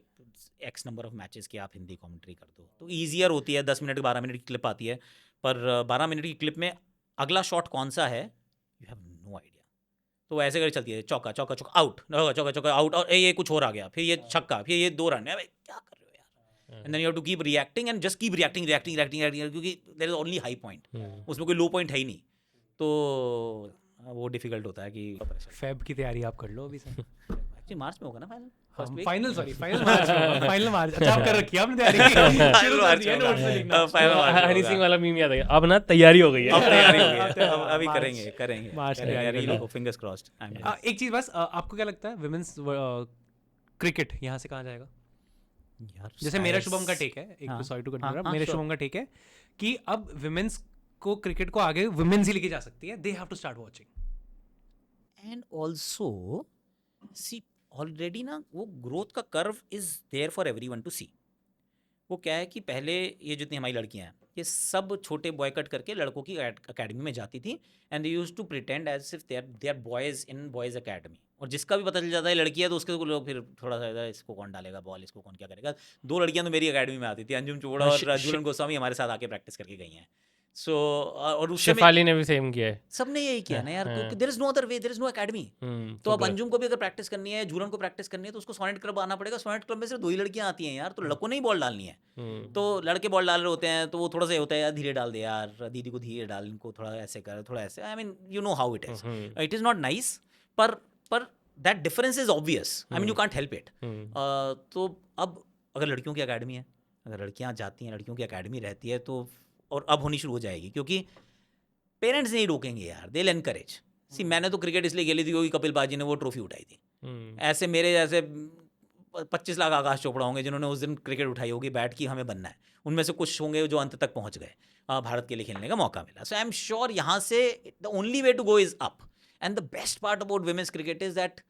एक्स नंबर ऑफ मैचेस की आप हिंदी कमेंट्री कर दो, तो ईजियर होती है. 10 मिनट 12 मिनट की क्लिप आती है, पर 12 मिनट की क्लिप में अगला शॉट कौन सा है यू हैव नो आइडिया. तो ऐसे कर चलती है, चौका चौका चौका आउट, चौका चौका आउट, और ये कुछ और आ गया, फिर ये छक्का, फिर ये 2 रन. क्या कर रहे हो यार? And then you have to keep reacting and just keep reacting, क्योंकि there is only high point, उसमें कोई लो पॉइंट है ही नहीं. तो वो डिफिकल्ट होता है कि फेब की तैयारी आप कर लो अभी से. एक्चुअली मार्च में होगा ना फाइनल, फर्स्ट वीक. फाइनल मार्च. अच्छा आप कर रखी है आपने तैयारी. शुरू कर दिया नोट्स से लिखना. हनी सिंह वाला मीम याद आ गया. अब ना तैयारी हो गई है. अब तैयारी हो गई है, अब अभी करेंगे मार्च तैयारी लोगों, फिंगर्स क्रॉस्ड. एक चीज बस, आपको क्या लगता है विमेंस क्रिकेट यहाँ से कहाँ जाएगा? यार जैसे मेरा शुभम का टेक है, एक हाँ, सॉरी टू कट, हाँ, मेरे sure. शुभम का टेक है कि अब विमेंस को क्रिकेट को आगे विमेंस ही लेके जा सकती है. They have to start watching. And also see already ना वो ग्रोथ का curve is there for everyone to see. वो क्या है कि पहले ये जितनी हमारी लड़कियां हैं, ये सब छोटे बॉय कट करके लड़कों की अकेडमी में जाती थी, and they used to pretend as if they are boys in boys academy. और जिसका भी पता चल जाता है लड़की है, तो उसके लोग फिर थोड़ा सा इसको कौन डालेगा बॉल, इसको कौन क्या करेगा. 2 लड़कियां तो मेरी अकेडमी में आती थी, अंजुम चोपड़ा और झूलन गोस्वामी हमारे साथ आके प्रैक्टिस करके गई हैं. सो और उससे शेफाली ने भी सेम किया है. सबने यही किया ना यार, क्योंकि there is no other way, there is no academy. तो अब अंजुम को भी अगर प्रैक्टिस करनी है, झूलन को प्रैक्टिस करनी है, तो उसको सोनेट क्लब आना पड़ेगा. सोनेट क्लब में सिर्फ 2 ही लड़कियां आती हैं यार, तो लड़कों ने ही बॉल डालनी है. तो लड़के बॉल डाल रहे होते हैं, तो वो थोड़ा सा होता है यार धीरे डाल दे यार, दीदी को धीरे डाल, इनको थोड़ा ऐसे कर, थोड़ा ऐसे. I mean you know how it is not nice, पर that difference is obvious. I mean you can't help it. तो अब अगर लड़कियों की अकेडमी है, अगर लड़कियां जाती हैं, लड़कियों की अकेडमी रहती है, तो और अब होनी शुरू हो जाएगी, क्योंकि पेरेंट्स नहीं रोकेंगे यार, दे विल एनकरेज. सी मैंने तो क्रिकेट इसलिए खेली थी क्योंकि कपिल बाजी ने वो ट्रॉफी उठाई थी. ऐसे मेरे जैसे 25 लाख आकाश चोपड़ा होंगे जिन्होंने उस दिन क्रिकेट उठाई होगी, बैट की हमें बनना है. उनमें से कुछ होंगे जो अंत तक पहुंच गए, भारत के लिए खेलने का मौका मिला. सो आई एम श्योर यहाँ से the only way to go is up. And the best part about women's cricket is that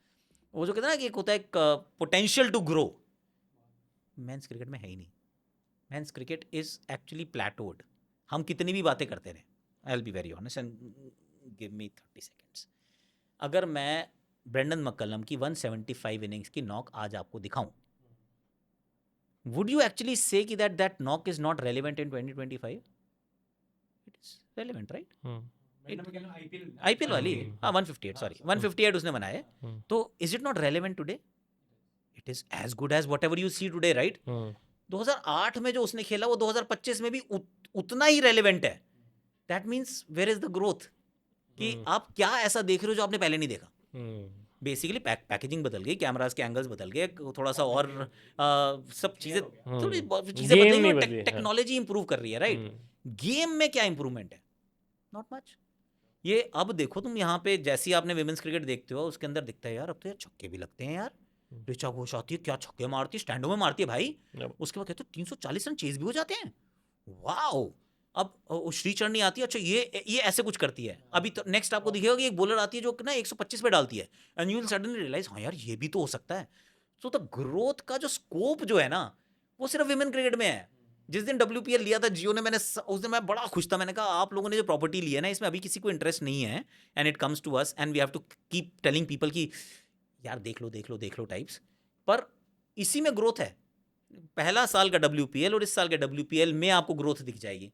वो जो कहते हैं ना कि एक होता है एक potential to grow, men's cricket में है ही नहीं. Men's cricket is actually plateaued. हम कितनी भी बातें करते रहे, I will be very honest and give me 30 seconds. अगर मैं ब्रेंडन मक्कलम की 175 इनिंग्स की नॉक आज आपको दिखाऊं, वुड यू एक्चुअली से कि that knock is not relevant in 2025? It is relevant, right? IPL वाली 158, सॉरी 158 उसने बनाए. तो is it not relevant today? It is as good as whatever you see today, right? 2008 में जो उसने खेला वो 2025 में भी उतना ही रेलिवेंट है. That means where is the growth, कि आप क्या ऐसा देख रहे हो जो आपने पहले नहीं देखा. बेसिकली पैकेजिंग बदल गई, कैमरास के एंगल्स बदल गए, थोड़ा सा और सब चीजें थोड़ी चीजें बदल गई, टेक्नोलॉजी इंप्रूव कर रही है, राइट? गेम में क्या इंप्रूवमेंट है? Not much. ये अब देखो तुम यहाँ पे, जैसी आपने विमेंस क्रिकेट देखते हो, उसके अंदर दिखता है यार अब तो यार छक्के भी लगते हैं यार. ऋचा घोष आती है, क्या छक्के मारती है, स्टैंडों में मारती है भाई. उसके बाद कहते हो 340 रन चेज भी हो जाते हैं. वाओ, अब वो श्रीचरण नहीं आती, अच्छा ये ऐसे कुछ करती है, अभी तो नेक्स्ट आपको दिखेगा कि एक बॉलर आती है जो ना 125 पे डालती है, and you will suddenly realise हाँ यार ये भी तो हो सकता है. सो द ग्रोथ का जो स्कोप जो है ना वो सिर्फ विमेन क्रिकेट में है. जिस दिन WPL लिया था जियो ने, उस दिन मैं बड़ा खुश था. मैंने कहा आप लोगों ने जो प्रॉपर्टी ली है ना इसमें अभी किसी को इंटरेस्ट नहीं है, and it comes to us and we have to keep telling people कि यार देख लो टाइप्स. पर इसी में ग्रोथ है. पहला साल का WPL और इस साल का WPL में आपको ग्रोथ दिख जाएगी.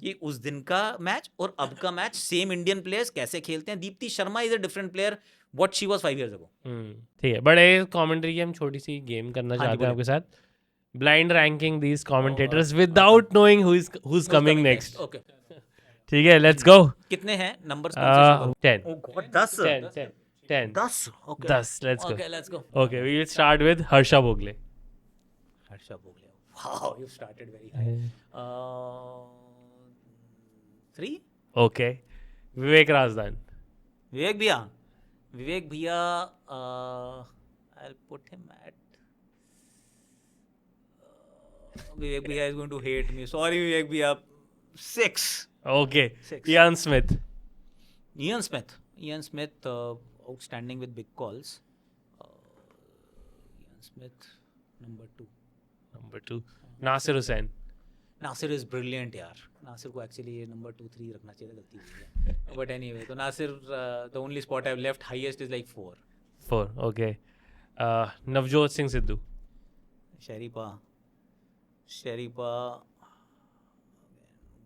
ये उस दिन का मैच और अब का मैच, सेम इंडियन प्लेयर्स कैसे खेलते हैं. Deepti Sharma is a different player what she was 5 years ago. ठीक है. बड़े कमेंट्री की हम छोटी सी गेम करना चाहते हैं आपके साथ. Blind ranking these commentators without knowing who's coming next. Okay ठीक है, लेट्स गो. कितने हैं numbers? 10. 10 10. 10 okay 10. Let's go. Okay let's go. Okay, we will start with Harsha Bhogle. Harsha Bhogle. Wow you started very high. 3. Okay. Vivek Razdan. विवेक भैया I'll put him at विवेक भैया is going to hate me. Sorry विवेक भैया. 6. Okay. 6. Ian Smith. Ian Smith outstanding with big calls. Ian Smith number 2. Number 2. Nasir Hussain. Nasir is brilliant यार. नासिर को actually ये number 2 3 रखना चाहिए, गलती हुई है. बट एनीवे तो Nasir the only spot I have left highest is like 4. 4. Okay. Navjot Singh Sidhu. शरीफा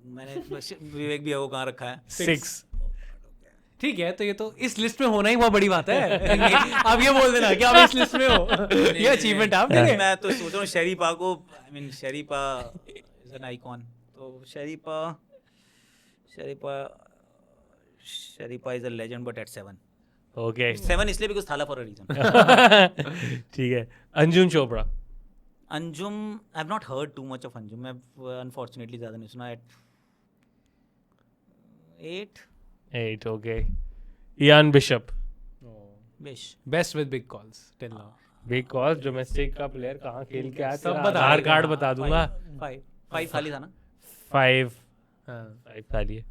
मैंने विवेक भैया को कहाँ रखा है? 6. ठीक है, तो ये तो इस लिस्ट में होना ही बहुत बड़ी बात है. आप ये बोल देना कि आप इस लिस्ट में हो. ये अचीवमेंट आप देंगे. मैं तो सोच रहा हूँ शरीफा को, आई मीन शरीफा इज एन आइकॉन. तो शरीफा is a legend but at 7. Okay. 7 इसलिए बिकॉज थाला फॉर अ रीजन. ठीक है. Anjum Chopra. Anjum I have not heard too much of Anjum. मैं अनफॉर्चुनेटली ज़्यादा नहीं सुना. 8. 8. Okay. Ian Bishop. Best with big calls till now. Big call domestic का player कहाँ खेल के आया, सब सब बता आधार देगा. कार्ड बता दूंगा. 5 खाली था ना. 5 हाँ. खाली है.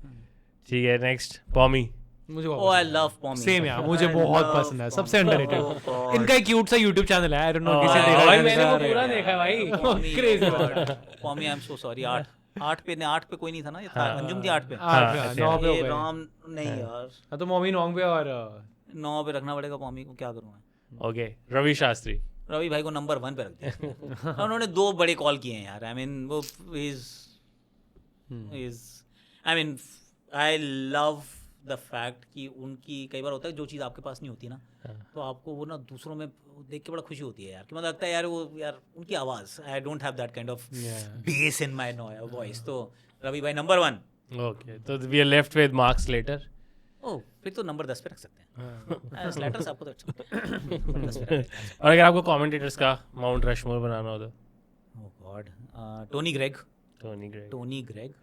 ठीक है. नेक्स्ट पॉमी. मुझे Oh, I love Pommy. Same यार, मुझे बहुत पसंद है. सबसे अंडररेटेड. Oh, God. इनका एक क्यूट सा YouTube चैनल है. आई डोंट नो किसे हाँ, देखा भाई है. मैंने वो पूरा देखा है भाई. Pommy, Crazy. Pommy, I'm so sorry. 8 पे कोई नहीं था ना. ये था अंजुम थी 8 पे. 9 पे हो ये गए. राम नहीं यार. हाँ, तो मॉमी नॉन्ग पे और 9 पे रखना पड़ेगा Pommy को. क्या करूँ मैं? ओके. रवि शास्त्री. रवि भाई को नंबर 1 पे रख दिया. उन्होंने 2 बड़े कॉल किए हैं यार. आई मीन वो is I mean I love the fact कि उनकी कई बार होता है जो चीज़ आपके पास नहीं होती ना, तो आपको वो ना दूसरों में देख के बड़ा खुशी होती है यार. कि मतलब लगता है यार वो यार उनकी आवाज़, I don't have that kind of bass in my voice. तो रवि भाई नंबर 1. ओके. तो we are left with Mark Slater. Oh फिर तो नंबर 10 पे रख सकते हैं. स्लैटर्स आपको तो अच्छा नंबर 10 पे रख. और अगर आपको कमेंटेटर्स का माउंट रशमोर बनाना हो तो ओह गॉड. Tony Greig.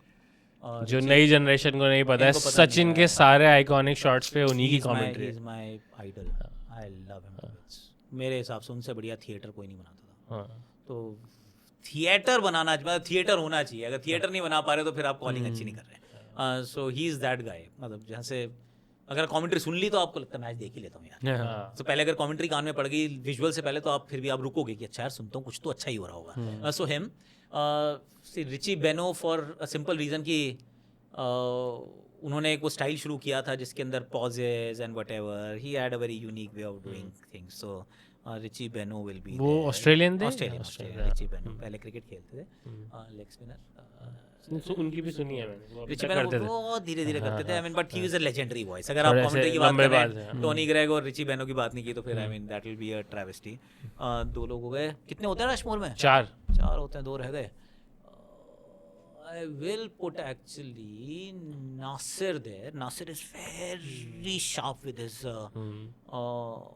जो नई जनरेशन को नहीं पता है, इनको पता सचिन नहीं के सारे आइकॉनिक शॉट्स पे उन्हीं की कमेंट्री ही है. Is my idol. I love him. मेरे हिसाब से उनसे बढ़िया थिएटर कोई नहीं बनाता था. हाँ. तो थिएटर बनाना, मतलब थिएटर होना चाहिए. अगर थिएटर नहीं बना पा रहे तो फिर आप कॉलिंग अच्छी नहीं कर रहे. सो ही इज दैट गाय. मतलब जहाँ से अगर कमेंट्री सुन ली तो आपको लगता है मैच देख ही लेता हूँ यार. हाँ. तो पहले अगर कमेंट्री कान में पड़ गई विजुअल से पहले तो आप फिर भी आप रुकोगे कि अच्छा यार सुनता हूँ कुछ तो अच्छा ही हो रहा होगा. सो हिम रिची बेनो फॉर अ सिंपल रीज़न कि उन्होंने एक वो स्टाइल शुरू किया था जिसके अंदर pauses and whatever. He had a very unique way of doing things. So Richie Benaud will be. वो ऑस्ट्रेलियन थे. ऑस्ट्रेलियन रिची बेनो पहले क्रिकेट खेलते थे. Leg spinner. उनकी भी सुनी है मैंने. वो अभी रिची तक बेनो करते थे. बहुत धीरे करते थे. I mean but he is a legendary voice. अगर आप थोड़े कमेंट्री से की बात लंबे कर रहे बाल हैं, से. टोनी ग्रेग और रिची बेनो की बात नहीं की तो फिर I mean that will be a travesty. 2 लोग हो गए. कितने होते हैं रशमोर में? 4 होते हैं. 2 रह गए. I will put actually Nasir there. Nasir is very sharp with his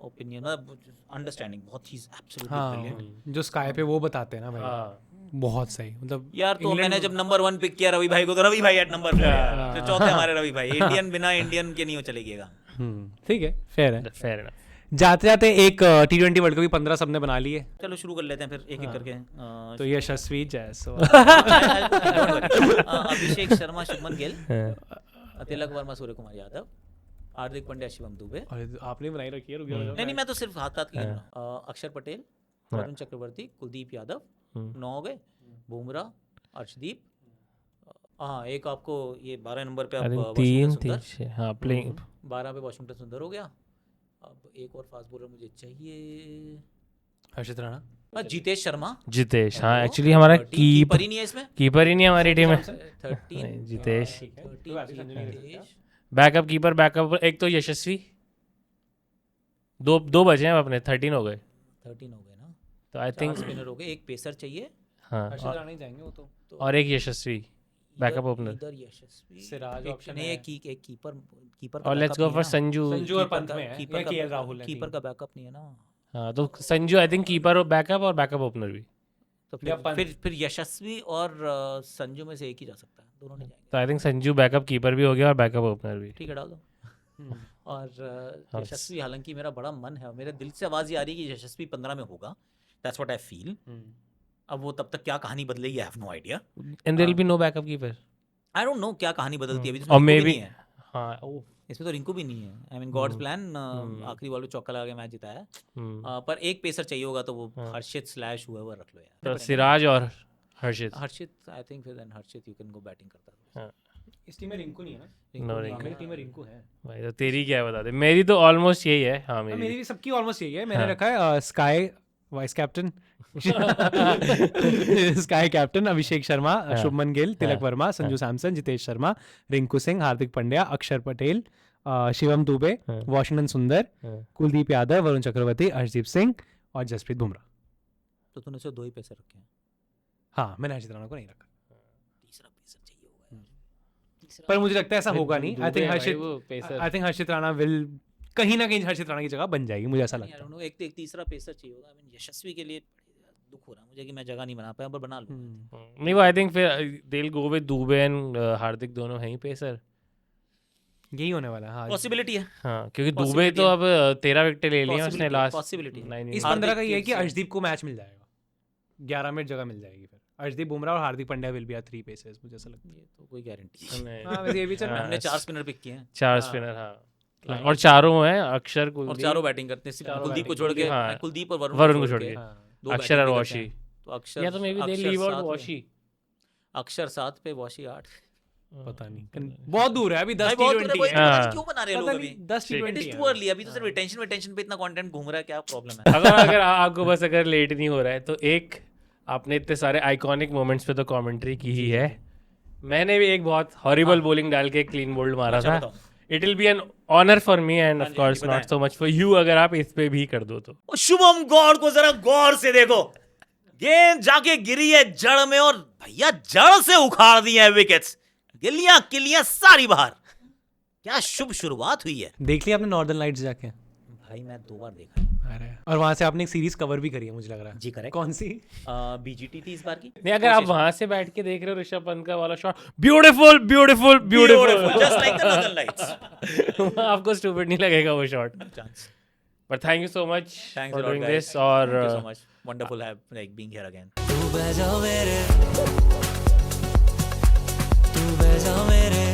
opinion, understanding. बहुत he's absolutely brilliant. हाँ, जो स्काई पे वो बताते हैं ना भाई. हाँ. बहुत सही. मतलब यार तो मैंने जब नंबर 1 पिक किया रवि भाई को, तो रवि भाई एट नंबर 4. तो चौथे हमारे रवि भाई. इंडियन बिना इंडियन के नहीं वो चलेगा. ठीक है, फेयर है. Fair enough. जाते जाते एक T20 वर्ल्ड कप भी 15 सबने बना लिए, चलो शुरू कर लेते हैं फिर एक एक करके तो यशस्वी जायसवाल अभिषेक शर्मा, शुभमन गिल, तिलक वर्मा, सूर्य कुमार यादव, हार्दिक पांड्या, शिवम दुबे। अरे आपने बनाई रखी है, रुक जाओ। नहीं मैं तो सिर्फ हाथ हाथ की गिन रहा हूं। अक्षर पटेल, वरुण चक्रवर्ती, कुलदीप यादव, 9 हो गए, बुमराह, अर्शदीप। हाँ एक आपको ये 12 नंबर पे आप तीन वाशिंगटन सुंदर, 3 हाँ प्लेइंग 12 पे वाशिंगटन सुंदर हो गया। अब एक और फास्ट बॉलर मुझे चाहिए, हर्षित राणा, जितेश शर्मा। जितेश, हाँ एक्चुअली हमारा कीपर ही नहीं है इसमें। कीपर ही नहीं है हमारी टीम में। 13 जितेश, 13 बैकअप कीपर, बैकअप एक तो यशस्वी, दो बचे हैं अपने, 13 हो गए। 13 हो गए ना, तो आई थिंक स्पिनर हो गए, एक पेसर चाहिए हाँ हर्षित राणा ही जाएंगे वो तो। और एक यशस्वी बैकअप ओपनर। इधर यशस्वी, सिराज एक ऑप्शन नहीं है। एक कीपर और let's go for Sanju. Sanju और पंत में है, कीपर या केएल राहुल है कीपर तीन। का बैकअप नहीं है ना। हाँ तो संजू आई थिंक कीपर और बैकअप ओपनर भी। तो या फिर पंत। फिर यशस्वी और संजू में से एक ही जा सकता है, दोनों नहीं जाएंगे। तो I think Sanju backup keeper भी हो गया और बैकअप ओपनर भी। ठीक है डाल दो। और यशस्वी, हालांकि मेरा बड़ा मन है और मेरे दिल से आवाज ये आ रही है कि यशस्वी 15 में होगा, दैट्स व्हाट आई फील। अब वो तब तक क्या कहानी बदलेगी, I have no idea. And there will be no backup keeper. I don't know क्या कहानी बदलती है अभी, और इसमें मे रिंकू भी बी नहीं है। हाँ ओह इसमें तो रिंकू भी नहीं है। आई मीन गॉड्स प्लान, आखिरी बॉल पे चौका लगा के मैच जिताया। पर एक पेसर चाहिए होगा तो वो हर्षित स्लैश हुआ रख लो यार। तो सिराज और हर्षित। हर्षित आई थिंक फिर then Harshit you can go batting करता है। इस टीम में रिंकू नहीं है ना? नो नहीं रिंकू। मेरी टीम में रिंकू है। भाई तो तेरी क्या है बता दे। मेरी तो ऑलमोस्ट यही है। हाँ मेरी मेरी भी सबकी ऑलमोस्ट यही है। मैंने हाँ। रखा है SKY vice captain SKY captain Abhishek Sharma, Shubman Gill, Tilak Varma, Sanju Samson, Jitesh Sharma, Rinku Singh, Hardik Pandya, Axar Patel, Shivam Dubey, Washington सुंदर, कुलदीप यादव, वरुण चक्रवर्ती, अर्शदीप सिंह और जसप्रीत बुमराह। तो तूने सिर्फ 2 ही पेसर रखे हैं। हाँ मैंने हर्षित राणा को नहीं रखा, तीसरा पेसर चाहिए होगा यार। तीसरा पर मुझे लगता है ऐसा होगा नहीं। I think Harshit Rana will कहीं ना कहीं हर्षित राणा की जगह बन जाएगी, मुझे ऐसा नहीं, I लगता don't know, एक तीसरा पेसर चाहिए होगा। आई मीन यशस्वी के लिए दुख हो रहा है मुझे कि मैं जगह नहीं बना पाया, पर बना लूँ। है। नहीं वो आई थिंक फिर they will go with Dube and Hardik, दोनों हैं ही पेसर। यही होने वाला है। हाँ पॉसिबिलिटी है। हाँ क्योंकि दुबे Possibility तो है। अब 13 विकेट ले लिए हैं उसने Possibility, लास्ट possibility। 9 इस हार्दिक 15 का ये है के कि से- अर्शदीप को मैच मिल जाएगा, 11 मिनट जगह मिल जाएगी। फिर अर्शदीप बुमराह और Hardik Pandya will be 3 pacers, मुझे ऐसा लगता ये तो कोई गारंटी नहीं। है। हाँ वैसे ये भी चल हाँ, हमने 4 स्पिनर पिक किए हैं 4 स्पिनर हाँ और चारों हैं अक्षर और कुलदीप चारों बैटिंग करते हैं, सिर्फ चारों कुलदीप को batting छोड़ के। हाँ। कुलदीप और वरुण को छोड़ के। दो अक्षर batting और भी करते वॉशी। हैं। तो अक्षर या तो मे बी दे अक्षर लीव आउट 7 पे- वॉशी। अक्षर 7 पे वॉशी 8। पता नहीं, बहुत दूर है अभी। 10 भाई बहुत दूर है, T20 वही है। तो पता नहीं हाँ। क्यों बना रहे हैं पता लोग नहीं, अभी। 10 it T20 is too early, अभी तो सिर्फ रिटेंशन पे इतना कंटेंट घूम रहा है, क्या प्रॉब्लम है? अगर आपको बस अगर लेट नहीं हो रहा है तो एक आपने इतने सारे आइकॉनिक मोमेंट्स पे तो कमेंट्री की ही है। मैंने भी एक बहुत हॉरिबल बॉलिंग डाल के क्लीन बोल्ड मारा अच्छा, था। बताओ। It will be an honour for me and of जी, कोर्स बताएं। Not so much for you अगर आप इस पे भी कर दो तो। और शुभम गौड़ को जरा गौर से देखो, गेंद जाके गिरी है जड़ में और भैया जड़ से उखाड़ दी है विकेट्स, गिल्लियां किलियां सारी बाहर। क्या शुभ शुरुआत हुई है। देख लिया आपने नॉर्दर्न लाइट्स जाके? भाई मैं 2 बार देखा है। अरे और वहां से आपने एक सीरीज कवर भी करी है, मुझे लग रहा है। जी करेक्ट। कौन सी? बीजीटी थी इस बार की। नहीं अगर आप वहां से बैठ के देख रहे हो ऋषभ पंत का वाला shot, beautiful beautiful beautiful, just like the northern lights. आपको स्टूपिड नहीं लगेगा वो shot. Chance. But thank you so much Thanks for a lot, doing guys. This और Thank you so much. Wonderful have like being here again. तू बजा मेरे